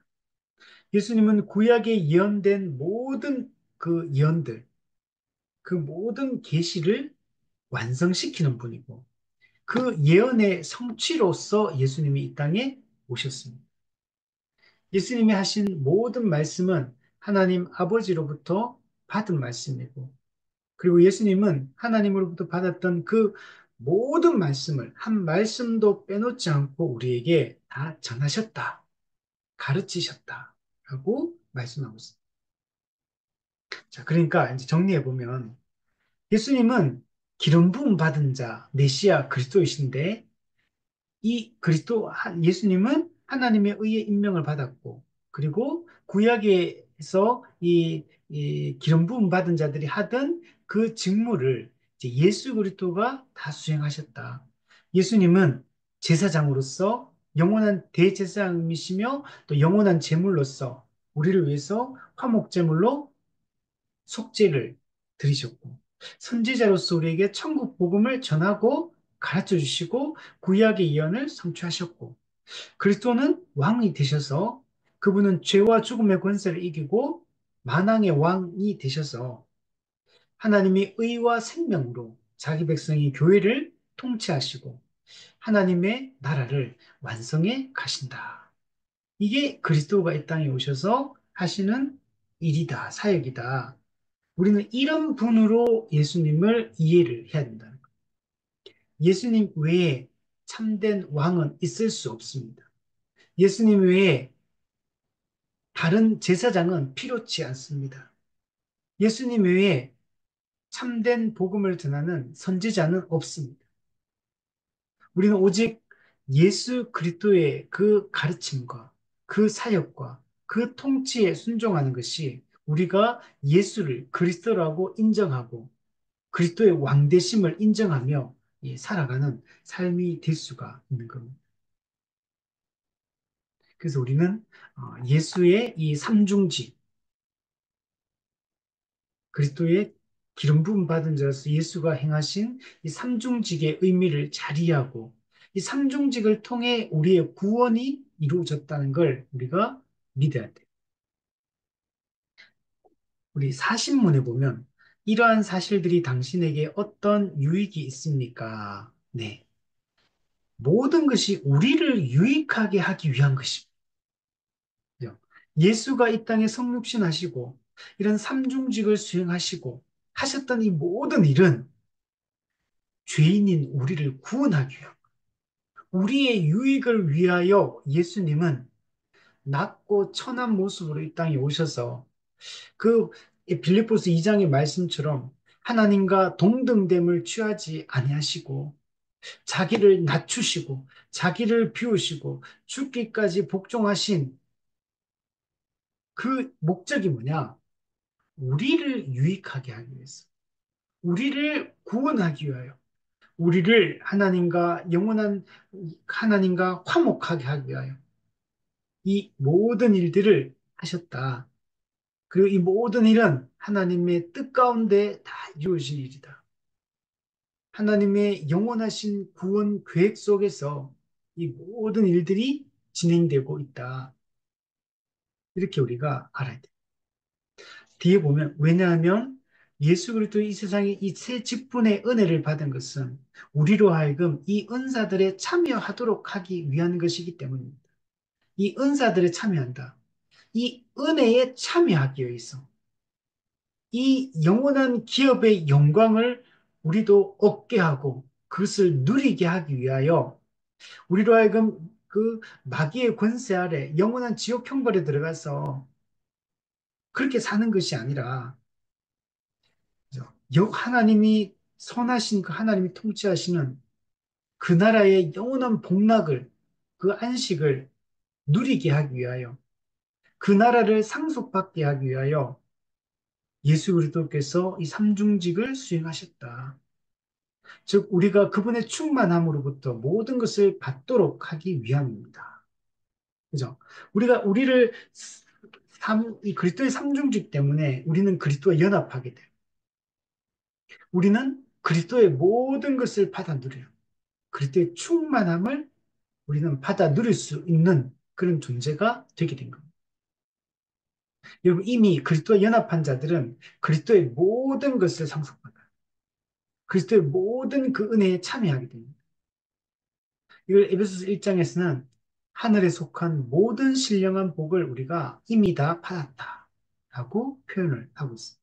예수님은 구약에 예언된 모든 그 예언들, 그 모든 계시를 완성시키는 분이고 그 예언의 성취로서 예수님이 이 땅에 오셨습니다. 예수님이 하신 모든 말씀은 하나님 아버지로부터 받은 말씀이고 그리고 예수님은 하나님으로부터 받았던 그 모든 말씀을 한 말씀도 빼놓지 않고 우리에게 다 전하셨다, 가르치셨다 라고 말씀하고 있습니다. 자, 그러니까 이제 정리해 보면 예수님은 기름 부음 받은 자, 메시아 그리스도이신데 이 예수님은 하나님의 의의 임명을 받았고, 그리고 구약에서 이 기름 부음 받은 자들이 하던 그 직무를 이제 예수 그리스도가 다 수행하셨다. 예수님은 제사장으로서 영원한 대제사장이시며 또 영원한 제물로서 우리를 위해서 화목제물로 속죄를 드리셨고, 선지자로서 우리에게 천국 복음을 전하고 가르쳐 주시고 구약의 예언을 성취하셨고, 그리스도는 왕이 되셔서 그분은 죄와 죽음의 권세를 이기고 만왕의 왕이 되셔서 하나님이 의와 생명으로 자기 백성이 교회를 통치하시고 하나님의 나라를 완성해 가신다. 이게 그리스도가 이 땅에 오셔서 하시는 일이다, 사역이다. 우리는 이런 분으로 예수님을 이해를 해야 된다는 거예요. 예수님 외에 참된 왕은 있을 수 없습니다. 예수님 외에 다른 제사장은 필요치 않습니다. 예수님 외에 참된 복음을 전하는 선지자는 없습니다. 우리는 오직 예수 그리스도의 그 가르침과 그 사역과 그 통치에 순종하는 것이 우리가 예수를 그리스도라고 인정하고 그리스도의 왕되심을 인정하며 살아가는 삶이 될 수가 있는 겁니다. 그래서 우리는 예수의 이 삼중직, 그리스도의 기름 부음 받은 자로서 예수가 행하신 이 삼중직의 의미를 잘 이해하고 이 삼중직을 통해 우리의 구원이 이루어졌다는 걸 우리가 믿어야 돼요. 우리 사신문에 보면 이러한 사실들이 당신에게 어떤 유익이 있습니까? 네. 모든 것이 우리를 유익하게 하기 위한 것입니다. 예수가 이 땅에 성육신 하시고 이런 삼중직을 수행하시고 하셨던 이 모든 일은 죄인인 우리를 구원하기 위한 우리의 유익을 위하여 예수님은 낮고 천한 모습으로 이 땅에 오셔서 그 빌립보스 2장의 말씀처럼 하나님과 동등됨을 취하지 아니하시고 자기를 낮추시고 자기를 비우시고 죽기까지 복종하신 그 목적이 뭐냐? 우리를 유익하게 하기 위해서, 우리를 구원하기 위하여, 우리를 하나님과 영원한 하나님과 화목하게 하기 위하여 이 모든 일들을 하셨다. 그리고 이 모든 일은 하나님의 뜻 가운데 다 이루어진 일이다. 하나님의 영원하신 구원 계획 속에서 이 모든 일들이 진행되고 있다. 이렇게 우리가 알아야 돼. 뒤에 보면 왜냐하면 예수 그리스도의 이 세상에 이 새 직분의 은혜를 받은 것은 우리로 하여금 이 은사들에 참여하도록 하기 위한 것이기 때문입니다. 이 은사들에 참여한다. 이 은혜에 참여하기 위해서 이 영원한 기업의 영광을 우리도 얻게 하고 그것을 누리게 하기 위하여 우리로 하여금 그 마귀의 권세 아래 영원한 지옥 형벌에 들어가서 그렇게 사는 것이 아니라 하나님이 선하신 그 하나님이 통치하시는 그 나라의 영원한 복락을 그 안식을 누리게 하기 위하여 그 나라를 상속받게 하기 위하여 예수 그리스도께서 이 삼중직을 수행하셨다. 즉 우리가 그분의 충만함으로부터 모든 것을 받도록 하기 위함입니다. 그죠? 우리를 이 그리스도의 삼중직 때문에 우리는 그리스도와 연합하게 돼요. 우리는 그리스도의 모든 것을 받아 누려요. 그리스도의 충만함을 우리는 받아 누릴 수 있는 그런 존재가 되게 된 겁니다. 여러분, 이미 그리스도와 연합한 자들은 그리스도의 모든 것을 상속받아요. 그리스도의 모든 그 은혜에 참여하게 됩니다. 이걸 에베소서 1장에서는 하늘에 속한 모든 신령한 복을 우리가 이미 다 받았다라고 표현을 하고 있습니다.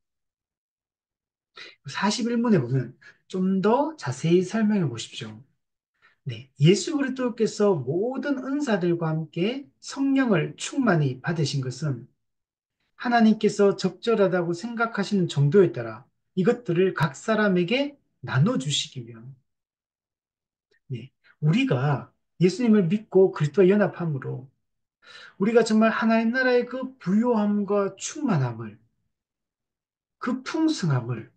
41문에 보면 좀 더 자세히 설명해 보십시오. 네, 예수 그리스도께서 모든 은사들과 함께 성령을 충만히 받으신 것은 하나님께서 적절하다고 생각하시는 정도에 따라 이것들을 각 사람에게 나눠주시기 위함. 네, 우리가 예수님을 믿고 그리스도와 연합함으로 우리가 정말 하나님 나라의 그 부요함과 충만함을, 그 풍성함을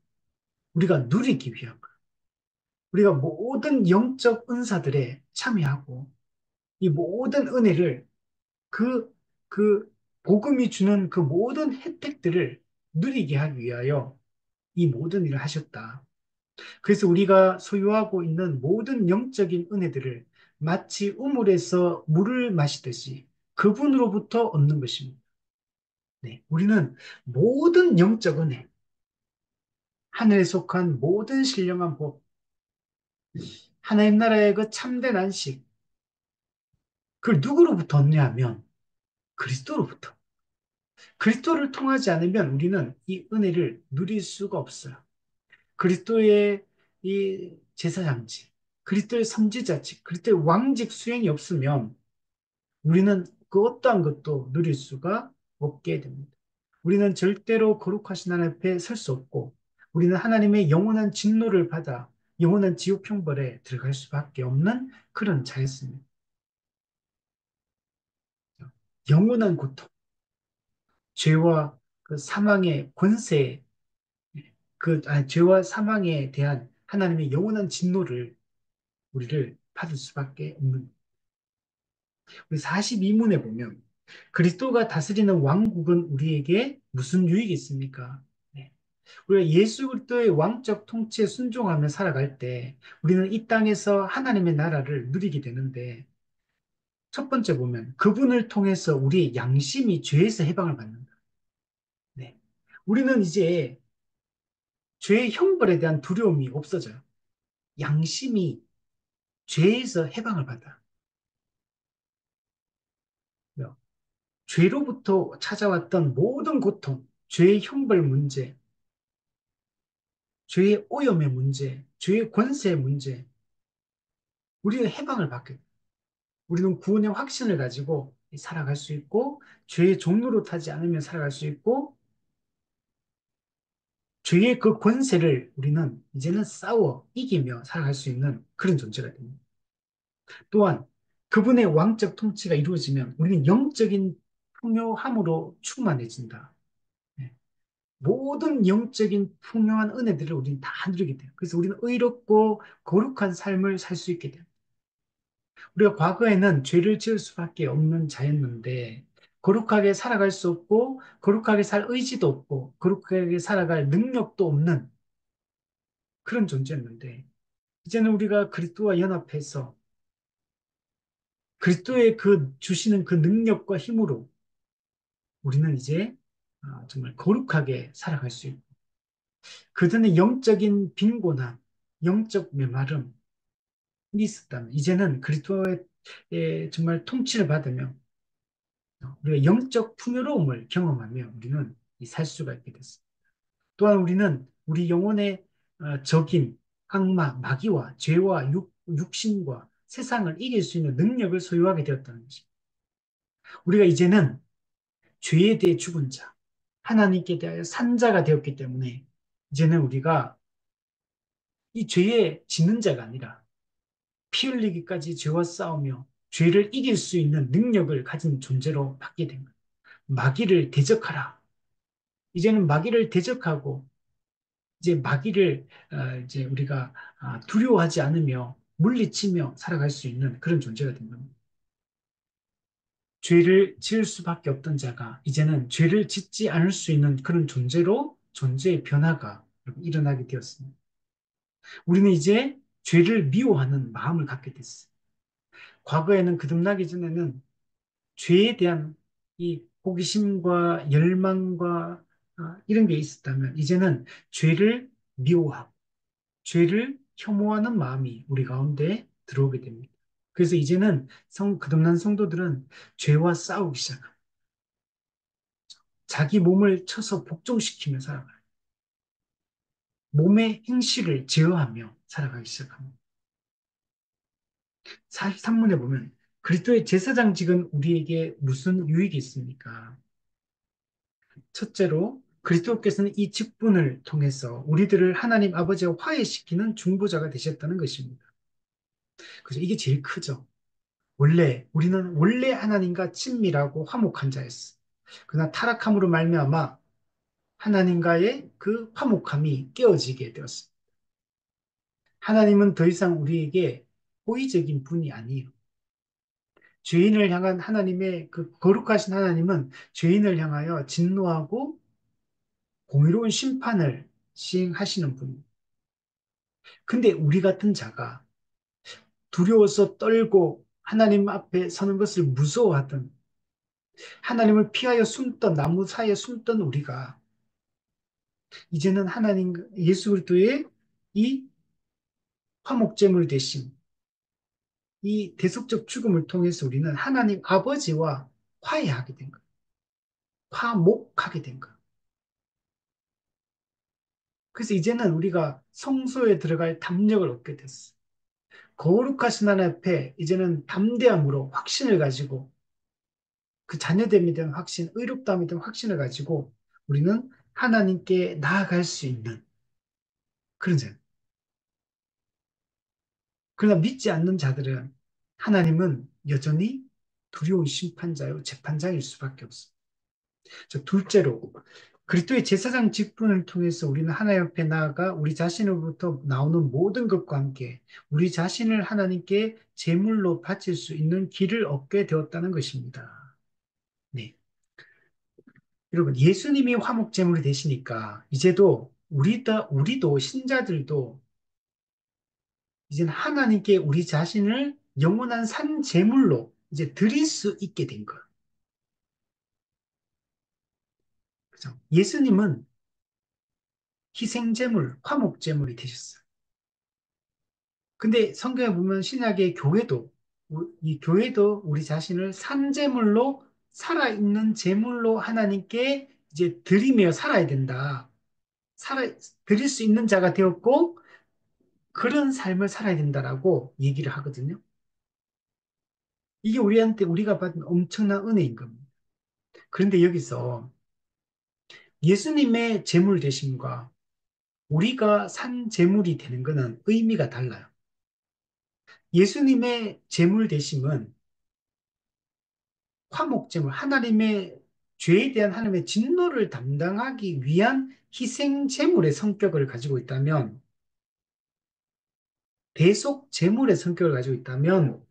우리가 누리기 위함. 우리가 모든 영적 은사들에 참여하고 이 모든 은혜를 그, 그 복음이 주는 그 모든 혜택들을 누리게 하기 위하여 이 모든 일을 하셨다. 그래서 우리가 소유하고 있는 모든 영적인 은혜들을 마치 우물에서 물을 마시듯이 그분으로부터 얻는 것입니다. 네, 우리는 모든 영적 은혜, 하늘에 속한 모든 신령한 복, 하나님 나라의 그 참된 안식, 그걸 누구로부터 얻냐면 그리스도로부터. 그리스도를 통하지 않으면 우리는 이 은혜를 누릴 수가 없어요. 그리스도의 이 제사장직, 그리스도의 선지자직, 그리스도의 왕직 수행이 없으면 우리는 그 어떠한 것도 누릴 수가 없게 됩니다. 우리는 절대로 거룩하신 하나님 앞에 설 수 없고, 우리는 하나님의 영원한 진노를 받아 영원한 지옥 형벌에 들어갈 수밖에 없는 그런 자였습니다. 영원한 고통, 죄와 그 사망의 권세, 죄와 사망에 대한 하나님의 영원한 진노를 우리를 받을 수밖에 없는. 우리 42문에 보면 그리스도가 다스리는 왕국은 우리에게 무슨 유익이 있습니까? 네. 우리가 예수 그리스도의 왕적 통치에 순종하며 살아갈 때 우리는 이 땅에서 하나님의 나라를 누리게 되는데 첫 번째 보면 그분을 통해서 우리의 양심이 죄에서 해방을 받는다. 네. 우리는 이제 죄의 형벌에 대한 두려움이 없어져요. 양심이 죄에서 해방을 받아. 죄로부터 찾아왔던 모든 고통, 죄의 형벌 문제, 죄의 오염의 문제, 죄의 권세의 문제, 우리가 해방을 받게 돼. 우리는 구원의 확신을 가지고 살아갈 수 있고, 죄의 종로로 타지 않으며 살아갈 수 있고, 죄의 그 권세를 우리는 이제는 싸워 이기며 살아갈 수 있는 그런 존재가 됩니다. 또한 그분의 왕적 통치가 이루어지면 우리는 영적인 풍요함으로 충만해진다. 네. 모든 영적인 풍요한 은혜들을 우리는 다 누리게 돼요. 그래서 우리는 의롭고 거룩한 삶을 살 수 있게 돼요. 우리가 과거에는 죄를 지을 수밖에 없는 자였는데, 거룩하게 살아갈 수 없고, 거룩하게 살 의지도 없고, 거룩하게 살아갈 능력도 없는 그런 존재였는데, 이제는 우리가 그리스도와 연합해서 그리스도의 그 주시는 그 능력과 힘으로 우리는 이제 정말 거룩하게 살아갈 수 있고, 그전에 영적인 빈곤함, 영적 메마름, 있었다면 이제는 그리스도의 정말 통치를 받으며 우리가 영적 풍요로움을 경험하며 우리는 살 수가 있게 됐습니다. 또한 우리는 우리 영혼의 적인 악마, 마귀와 죄와 육신과 세상을 이길 수 있는 능력을 소유하게 되었다는 것입니다. 우리가 이제는 죄에 대해 죽은 자, 하나님께 대하여 산 자가 되었기 때문에 이제는 우리가 이 죄에 지는 자가 아니라 피 흘리기까지 죄와 싸우며 죄를 이길 수 있는 능력을 가진 존재로 바뀌게 된 거예요. 마귀를 대적하라. 이제는 마귀를 대적하고 이제 마귀를 이제 우리가 두려워하지 않으며 물리치며 살아갈 수 있는 그런 존재가 된 겁니다. 죄를 지을 수밖에 없던 자가 이제는 죄를 짓지 않을 수 있는 그런 존재로 존재의 변화가 일어나게 되었습니다. 우리는 이제 죄를 미워하는 마음을 갖게 됐어요. 과거에는 거듭나기 전에는 죄에 대한 이 호기심과 열망과 이런 게 있었다면 이제는 죄를 미워하고 죄를 혐오하는 마음이 우리 가운데 들어오게 됩니다. 그래서 이제는 거듭난 성도들은 죄와 싸우기 시작합니다. 자기 몸을 쳐서 복종시키며 살아가요. 몸의 행실을 제어하며 살아가기 시작합니다. 43문에 보면 그리스도의 제사장직은 우리에게 무슨 유익이 있습니까? 첫째로 그리스도께서는 이 직분을 통해서 우리들을 하나님 아버지와 화해시키는 중보자가 되셨다는 것입니다. 그래서 이게 제일 크죠. 우리는 원래 하나님과 친밀하고 화목한 자였어. 그러나 타락함으로 말미암아 하나님과의 그 화목함이 깨어지게 되었습니다. 하나님은 더 이상 우리에게 호의적인 분이 아니에요. 죄인을 향한 하나님의 그 거룩하신 하나님은 죄인을 향하여 진노하고 공의로운 심판을 시행하시는 분입니다. 근데 우리 같은 자가 두려워서 떨고 하나님 앞에 서는 것을 무서워하던 하나님을 피하여 숨던 나무 사이에 숨던 우리가 이제는 하나님 예수 그리스도의 이 화목제물 대신 이 대속적 죽음을 통해서 우리는 하나님 아버지와 화해하게 된 거예요. 화목하게 된 거예요. 그래서 이제는 우리가 성소에 들어갈 담력을 얻게 됐어. 거룩하신 하나님 앞에 이제는 담대함으로 확신을 가지고 그 자녀됨에 대한 확신, 의롭다함에 대한 확신을 가지고 우리는 하나님께 나아갈 수 있는 그런 자. 그러나 믿지 않는 자들은 하나님은 여전히 두려운 심판자요, 재판장일 수밖에 없습니다. 둘째로, 그리스도의 제사장 직분을 통해서 우리는 하나님 앞에 나아가 우리 자신으로부터 나오는 모든 것과 함께 우리 자신을 하나님께 제물로 바칠 수 있는 길을 얻게 되었다는 것입니다. 네. 여러분, 예수님이 화목제물이 되시니까 이제도 우리도 신자들도 이제는 하나님께 우리 자신을 영원한 산 제물로 이제 드릴 수 있게 된 거예요. 그죠? 예수님은 희생제물, 화목제물이 되셨어요. 근데 성경에 보면 신약의 교회도 이 교회도 우리 자신을 산 제물로 살아있는 제물로 하나님께 이제 드리며 살아야 된다. 드릴 수 있는 자가 되었고 그런 삶을 살아야 된다라고 얘기를 하거든요. 이게 우리한테 우리가 받은 엄청난 은혜인 겁니다. 그런데 여기서 예수님의 제물 되심과 우리가 산 제물이 되는 것은 의미가 달라요. 예수님의 제물 되심은 화목제물, 하나님의 죄에 대한 하나님의 진노를 담당하기 위한 희생 제물의 성격을 가지고 있다면 대속 제물의 성격을 가지고 있다면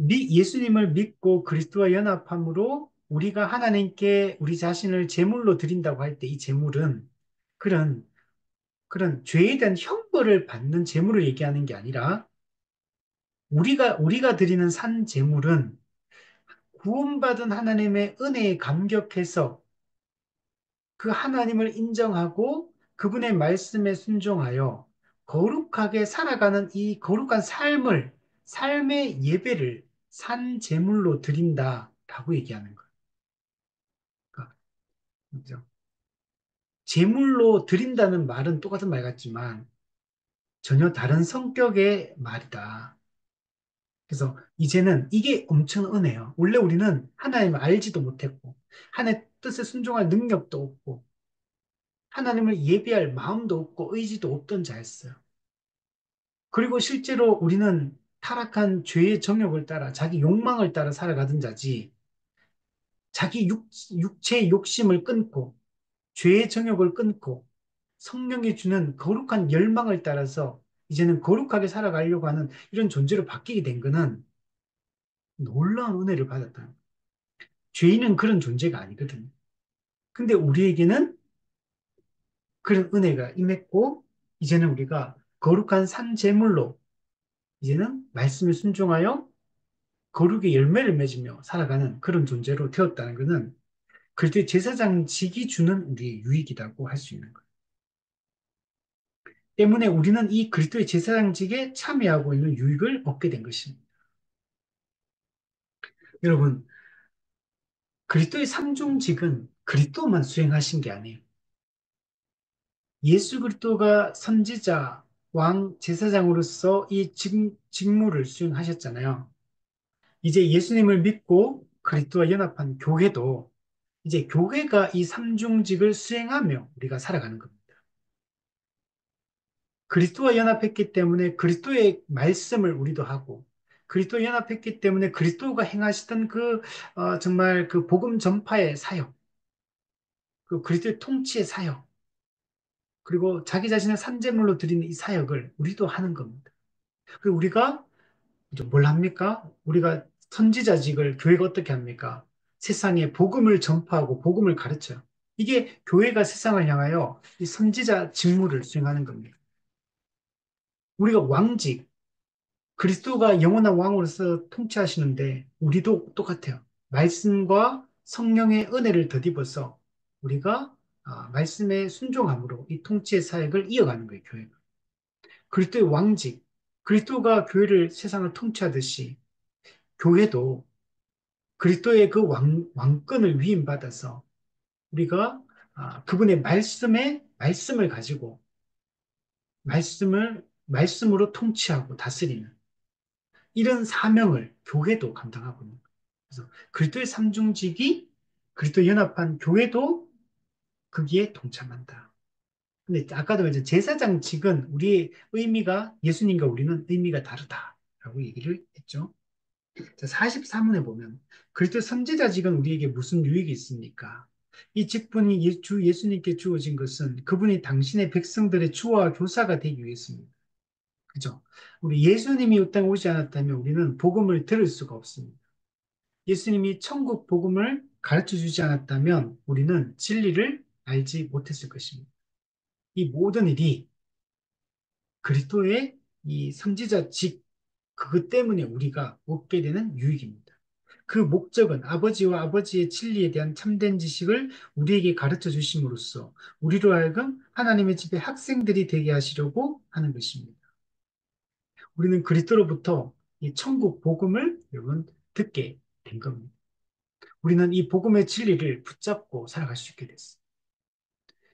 예수님을 믿고 그리스도와 연합함으로 우리가 하나님께 우리 자신을 제물로 드린다고 할 때 이 제물은 그런 죄에 대한 형벌을 받는 제물을 얘기하는 게 아니라 우리가 드리는 산 제물은 구원받은 하나님의 은혜에 감격해서 그 하나님을 인정하고 그분의 말씀에 순종하여 거룩하게 살아가는 이 거룩한 삶의 예배를 산 제물로 드린다라고 얘기하는 거예요. 그러니까, 그죠? 제물로 드린다는 말은 똑같은 말 같지만 전혀 다른 성격의 말이다. 그래서 이제는 이게 엄청 은혜요. 원래 우리는 하나님을 알지도 못했고, 하나님의 뜻에 순종할 능력도 없고, 하나님을 예배할 마음도 없고, 의지도 없던 자였어요. 그리고 실제로 우리는 타락한 죄의 정욕을 따라, 자기 욕망을 따라 살아가던 자지, 자기 육체의 욕심을 끊고, 죄의 정욕을 끊고, 성령이 주는 거룩한 열망을 따라서 이제는 거룩하게 살아가려고 하는 이런 존재로 바뀌게 된 거는 놀라운 은혜를 받았다. 죄인은 그런 존재가 아니거든요. 근데 우리에게는 그런 은혜가 임했고, 이제는 우리가 거룩한 산 제물로, 이제는 말씀에 순종하여 거룩의 열매를 맺으며 살아가는 그런 존재로 되었다는 것은 그리스도의 제사장직이 주는 우리의 유익이라고 할 수 있는 거예요. 때문에 우리는 이 그리스도의 제사장직에 참여하고 있는 유익을 얻게 된 것입니다. 여러분, 그리스도의 삼중직은 그리스도만 수행하신 게 아니에요. 예수 그리스도가 선지자, 왕, 제사장으로서 이 직무를 수행하셨잖아요. 이제 예수님을 믿고 그리스도와 연합한 교회도 이제 교회가 이 삼중직을 수행하며 우리가 살아가는 겁니다. 그리스도와 연합했기 때문에 그리스도의 말씀을 우리도 하고 그리스도와 연합했기 때문에 그리스도가 행하시던 정말 그 복음 전파의 사역, 그 그리스도의 통치의 사역, 그리고 자기 자신을 산재물로 드리는 이 사역을 우리도 하는 겁니다. 그리고 우리가 이제 뭘 합니까? 우리가 선지자직을 교회가 어떻게 합니까? 세상에 복음을 전파하고 복음을 가르쳐요. 이게 교회가 세상을 향하여 이 선지자 직무를 수행하는 겁니다. 우리가 왕직, 그리스도가 영원한 왕으로서 통치하시는데 우리도 똑같아요. 말씀과 성령의 은혜를 덧입어서 우리가 말씀에 순종함으로 이 통치의 사역을 이어가는 거예요, 교회가. 그리스도의 왕직, 그리스도가 교회를 세상을 통치하듯이 교회도 그리스도의 그 왕권을 위임받아서 우리가 그분의 말씀을 가지고 말씀으로 통치하고 다스리는 이런 사명을 교회도 감당하고 있는 거예요. 그래서 그리스도의 삼중직이 그리스도 연합한 교회도 거기에 동참한다. 근데 아까도 이제 제사장직은 우리의 의미가 예수님과 우리는 의미가 다르다라고 얘기를 했죠. 자, 44문에 보면 그리스도 선지자직은 우리에게 무슨 유익이 있습니까? 이 직분이 주 예수님께 주어진 것은 그분이 당신의 백성들의 주와 교사가 되기 위해서입니다. 그죠? 우리 예수님이 이 땅에 오지 않았다면 우리는 복음을 들을 수가 없습니다. 예수님이 천국 복음을 가르쳐 주지 않았다면 우리는 진리를 알지 못했을 것입니다. 이 모든 일이 그리스도의 이 선지자직 그것 때문에 우리가 얻게 되는 유익입니다. 그 목적은 아버지와 아버지의 진리에 대한 참된 지식을 우리에게 가르쳐 주심으로써 우리로 하여금 하나님의 집의 학생들이 되게 하시려고 하는 것입니다. 우리는 그리스도로부터 이 천국 복음을 여러분 듣게 된 겁니다. 우리는 이 복음의 진리를 붙잡고 살아갈 수 있게 됐어요.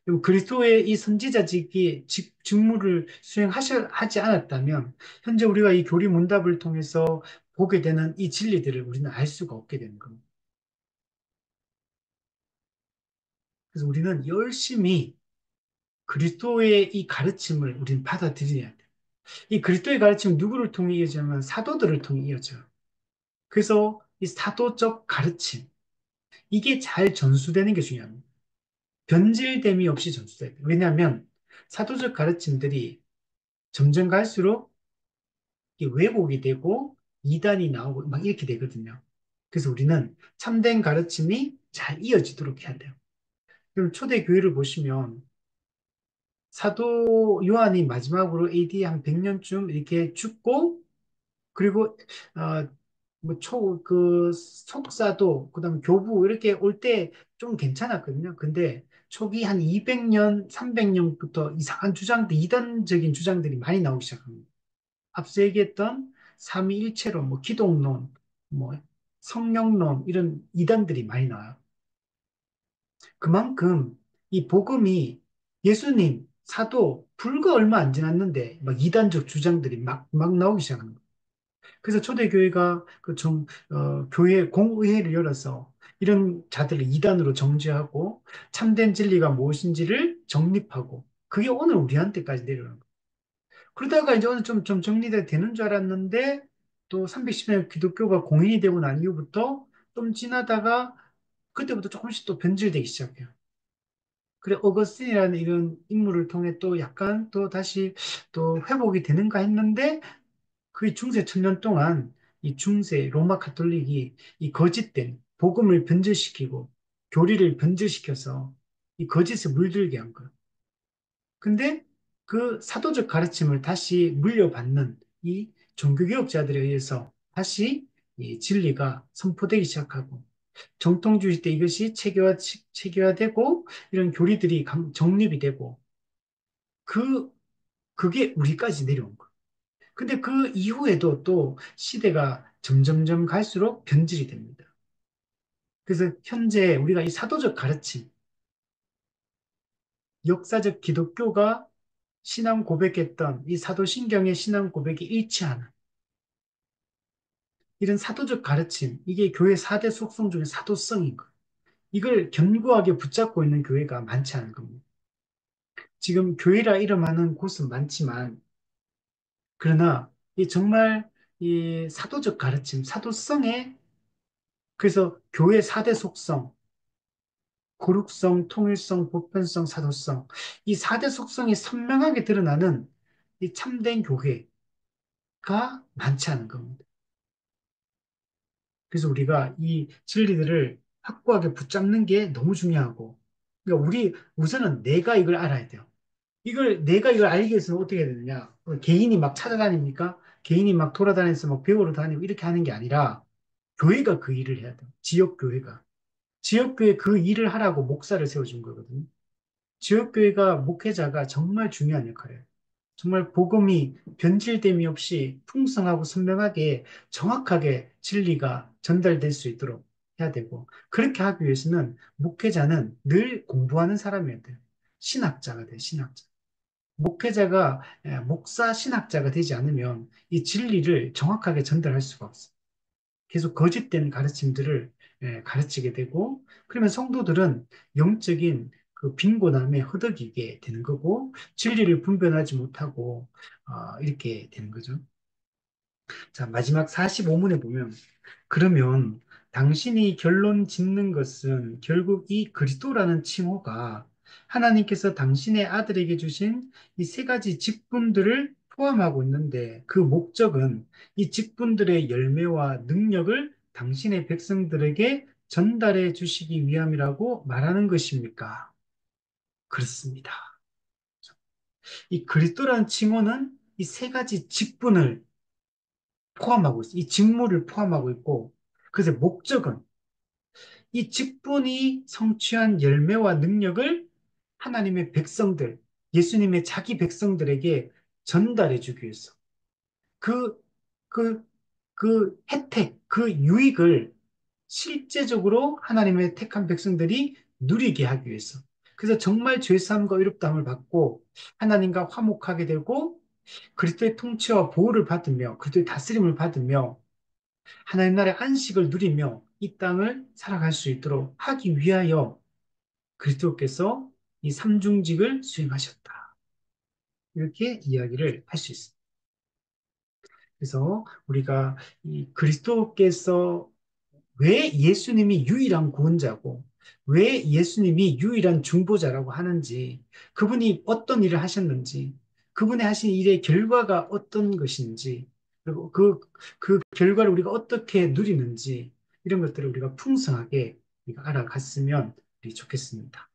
그리고 그리스도의 이 선지자직이 직무를 수행하지 않았다면 현재 우리가 이 교리 문답을 통해서 보게 되는 이 진리들을 우리는 알 수가 없게 되는 겁니다. 그래서 우리는 열심히 그리스도의 이 가르침을 우리는 받아들여야 돼요. 이 그리스도의 가르침은 누구를 통해 이어지냐면 사도들을 통해 이어져요. 그래서 이 사도적 가르침, 이게 잘 전수되는 게 중요합니다. 변질됨이 없이 전수돼야 돼요. 왜냐하면 사도적 가르침들이 점점 갈수록 이게 왜곡이 되고 이단이 나오고 막 이렇게 되거든요. 그래서 우리는 참된 가르침이 잘 이어지도록 해야 돼요. 그럼 초대 교회를 보시면 사도 요한이 마지막으로 AD 한 100년쯤 이렇게 죽고 그리고 속사도 그다음 교부 이렇게 올 때 좀 괜찮았거든요. 근데 초기 한 200년, 300년부터 이상한 주장들, 이단적인 주장들이 많이 나오기 시작합니다. 앞서 얘기했던 삼위일체론, 뭐 기독론, 뭐 성령론 이런 이단들이 많이 나와요. 그만큼 이 복음이 예수님, 사도 불과 얼마 안 지났는데 막 이단적 주장들이 막 나오기 시작하는 거예요. 그래서 초대교회가 교회 공의회를 열어서 이런 자들을 이단으로 정죄하고 참된 진리가 무엇인지를 정립하고 그게 오늘 우리한테까지 내려오는 거예요. 그러다가 이제 오늘 좀 정리가 되는 줄 알았는데 또 310년 기독교가 공인이 되고 난 이후부터 좀 지나다가 그때부터 조금씩 또 변질되기 시작해요. 그래, 어거스틴이라는 이런 인물을 통해 또 약간 또 다시 또 회복이 되는가 했는데 그 중세 천년 동안 이 중세 로마 가톨릭이 이 거짓된 복음을 변질시키고 교리를 변질시켜서 이 거짓에 물들게 한 거예요. 근데 그 사도적 가르침을 다시 물려받는 이 종교개혁자들에 의해서 다시 이 진리가 선포되기 시작하고 정통주의 때 이것이 체계화되고 이런 교리들이 정립이 되고 그, 그게 우리까지 내려온 거예요. 근데 그 이후에도 또 시대가 점점점 갈수록 변질이 됩니다. 그래서 현재 우리가 이 사도적 가르침, 역사적 기독교가 신앙 고백했던 이 사도신경의 신앙 고백이 일치하는 이런 사도적 가르침, 이게 교회 4대 속성 중에 사도성인 거예요. 이걸 견고하게 붙잡고 있는 교회가 많지 않은 겁니다. 지금 교회라 이름하는 곳은 많지만, 그러나 이 정말 이 사도적 가르침, 사도성에 그래서 교회 4대 속성, 거룩성, 통일성, 보편성, 사도성, 이 4대 속성이 선명하게 드러나는 이 참된 교회가 많지 않은 겁니다. 그래서 우리가 이 진리들을 확고하게 붙잡는 게 너무 중요하고, 그러니까 우리 우선은 내가 이걸 알아야 돼요. 내가 이걸 알기 위해서는 어떻게 해야 되느냐? 개인이 막 찾아다닙니까? 개인이 막 돌아다니면서 막 배우러 다니고 이렇게 하는 게 아니라 교회가 그 일을 해야 돼요. 지역교회가. 지역교회 그 일을 하라고 목사를 세워준 거거든요. 지역교회가 목회자가 정말 중요한 역할이에요. 정말 복음이 변질됨이 없이 풍성하고 선명하게 정확하게 진리가 전달될 수 있도록 해야 되고, 그렇게 하기 위해서는 목회자는 늘 공부하는 사람이어야 돼요. 신학자가 돼요, 신학자. 목회자가 목사 신학자가 되지 않으면 이 진리를 정확하게 전달할 수가 없어요. 계속 거짓된 가르침들을 가르치게 되고, 그러면 성도들은 영적인 그 빈곤함에 허덕이게 되는 거고, 진리를 분별하지 못하고, 이렇게 되는 거죠. 자, 마지막 45문에 보면, 그러면 당신이 결론 짓는 것은 결국 이 그리스도라는 칭호가 하나님께서 당신의 아들에게 주신 이 세 가지 직분들을 포함하고 있는데 그 목적은 이 직분들의 열매와 능력을 당신의 백성들에게 전달해 주시기 위함이라고 말하는 것입니까? 그렇습니다. 이 그리스도라는 칭호는 이 세 가지 직분을 포함하고 있어요. 이 직무를 포함하고 있고, 그래서 목적은 이 직분이 성취한 열매와 능력을 하나님의 백성들, 예수님의 자기 백성들에게 전달해 주기 위해서 그, 그, 그 혜택, 그 유익을 실제적으로 하나님의 택한 백성들이 누리게 하기 위해서. 그래서 정말 죄사함과 의롭다함을 받고 하나님과 화목하게 되고 그리스도의 통치와 보호를 받으며 그리스도의 다스림을 받으며 하나님 나라의 안식을 누리며 이 땅을 살아갈 수 있도록 하기 위하여 그리스도께서 이 삼중직을 수행하셨다. 이렇게 이야기를 할 수 있습니다. 그래서 우리가 이 그리스도께서 왜 예수님이 유일한 구원자고 왜 예수님이 유일한 중보자라고 하는지 그분이 어떤 일을 하셨는지 그분의 하신 일의 결과가 어떤 것인지 그리고 그 결과를 우리가 어떻게 누리는지 이런 것들을 우리가 풍성하게 우리가 알아갔으면 좋겠습니다.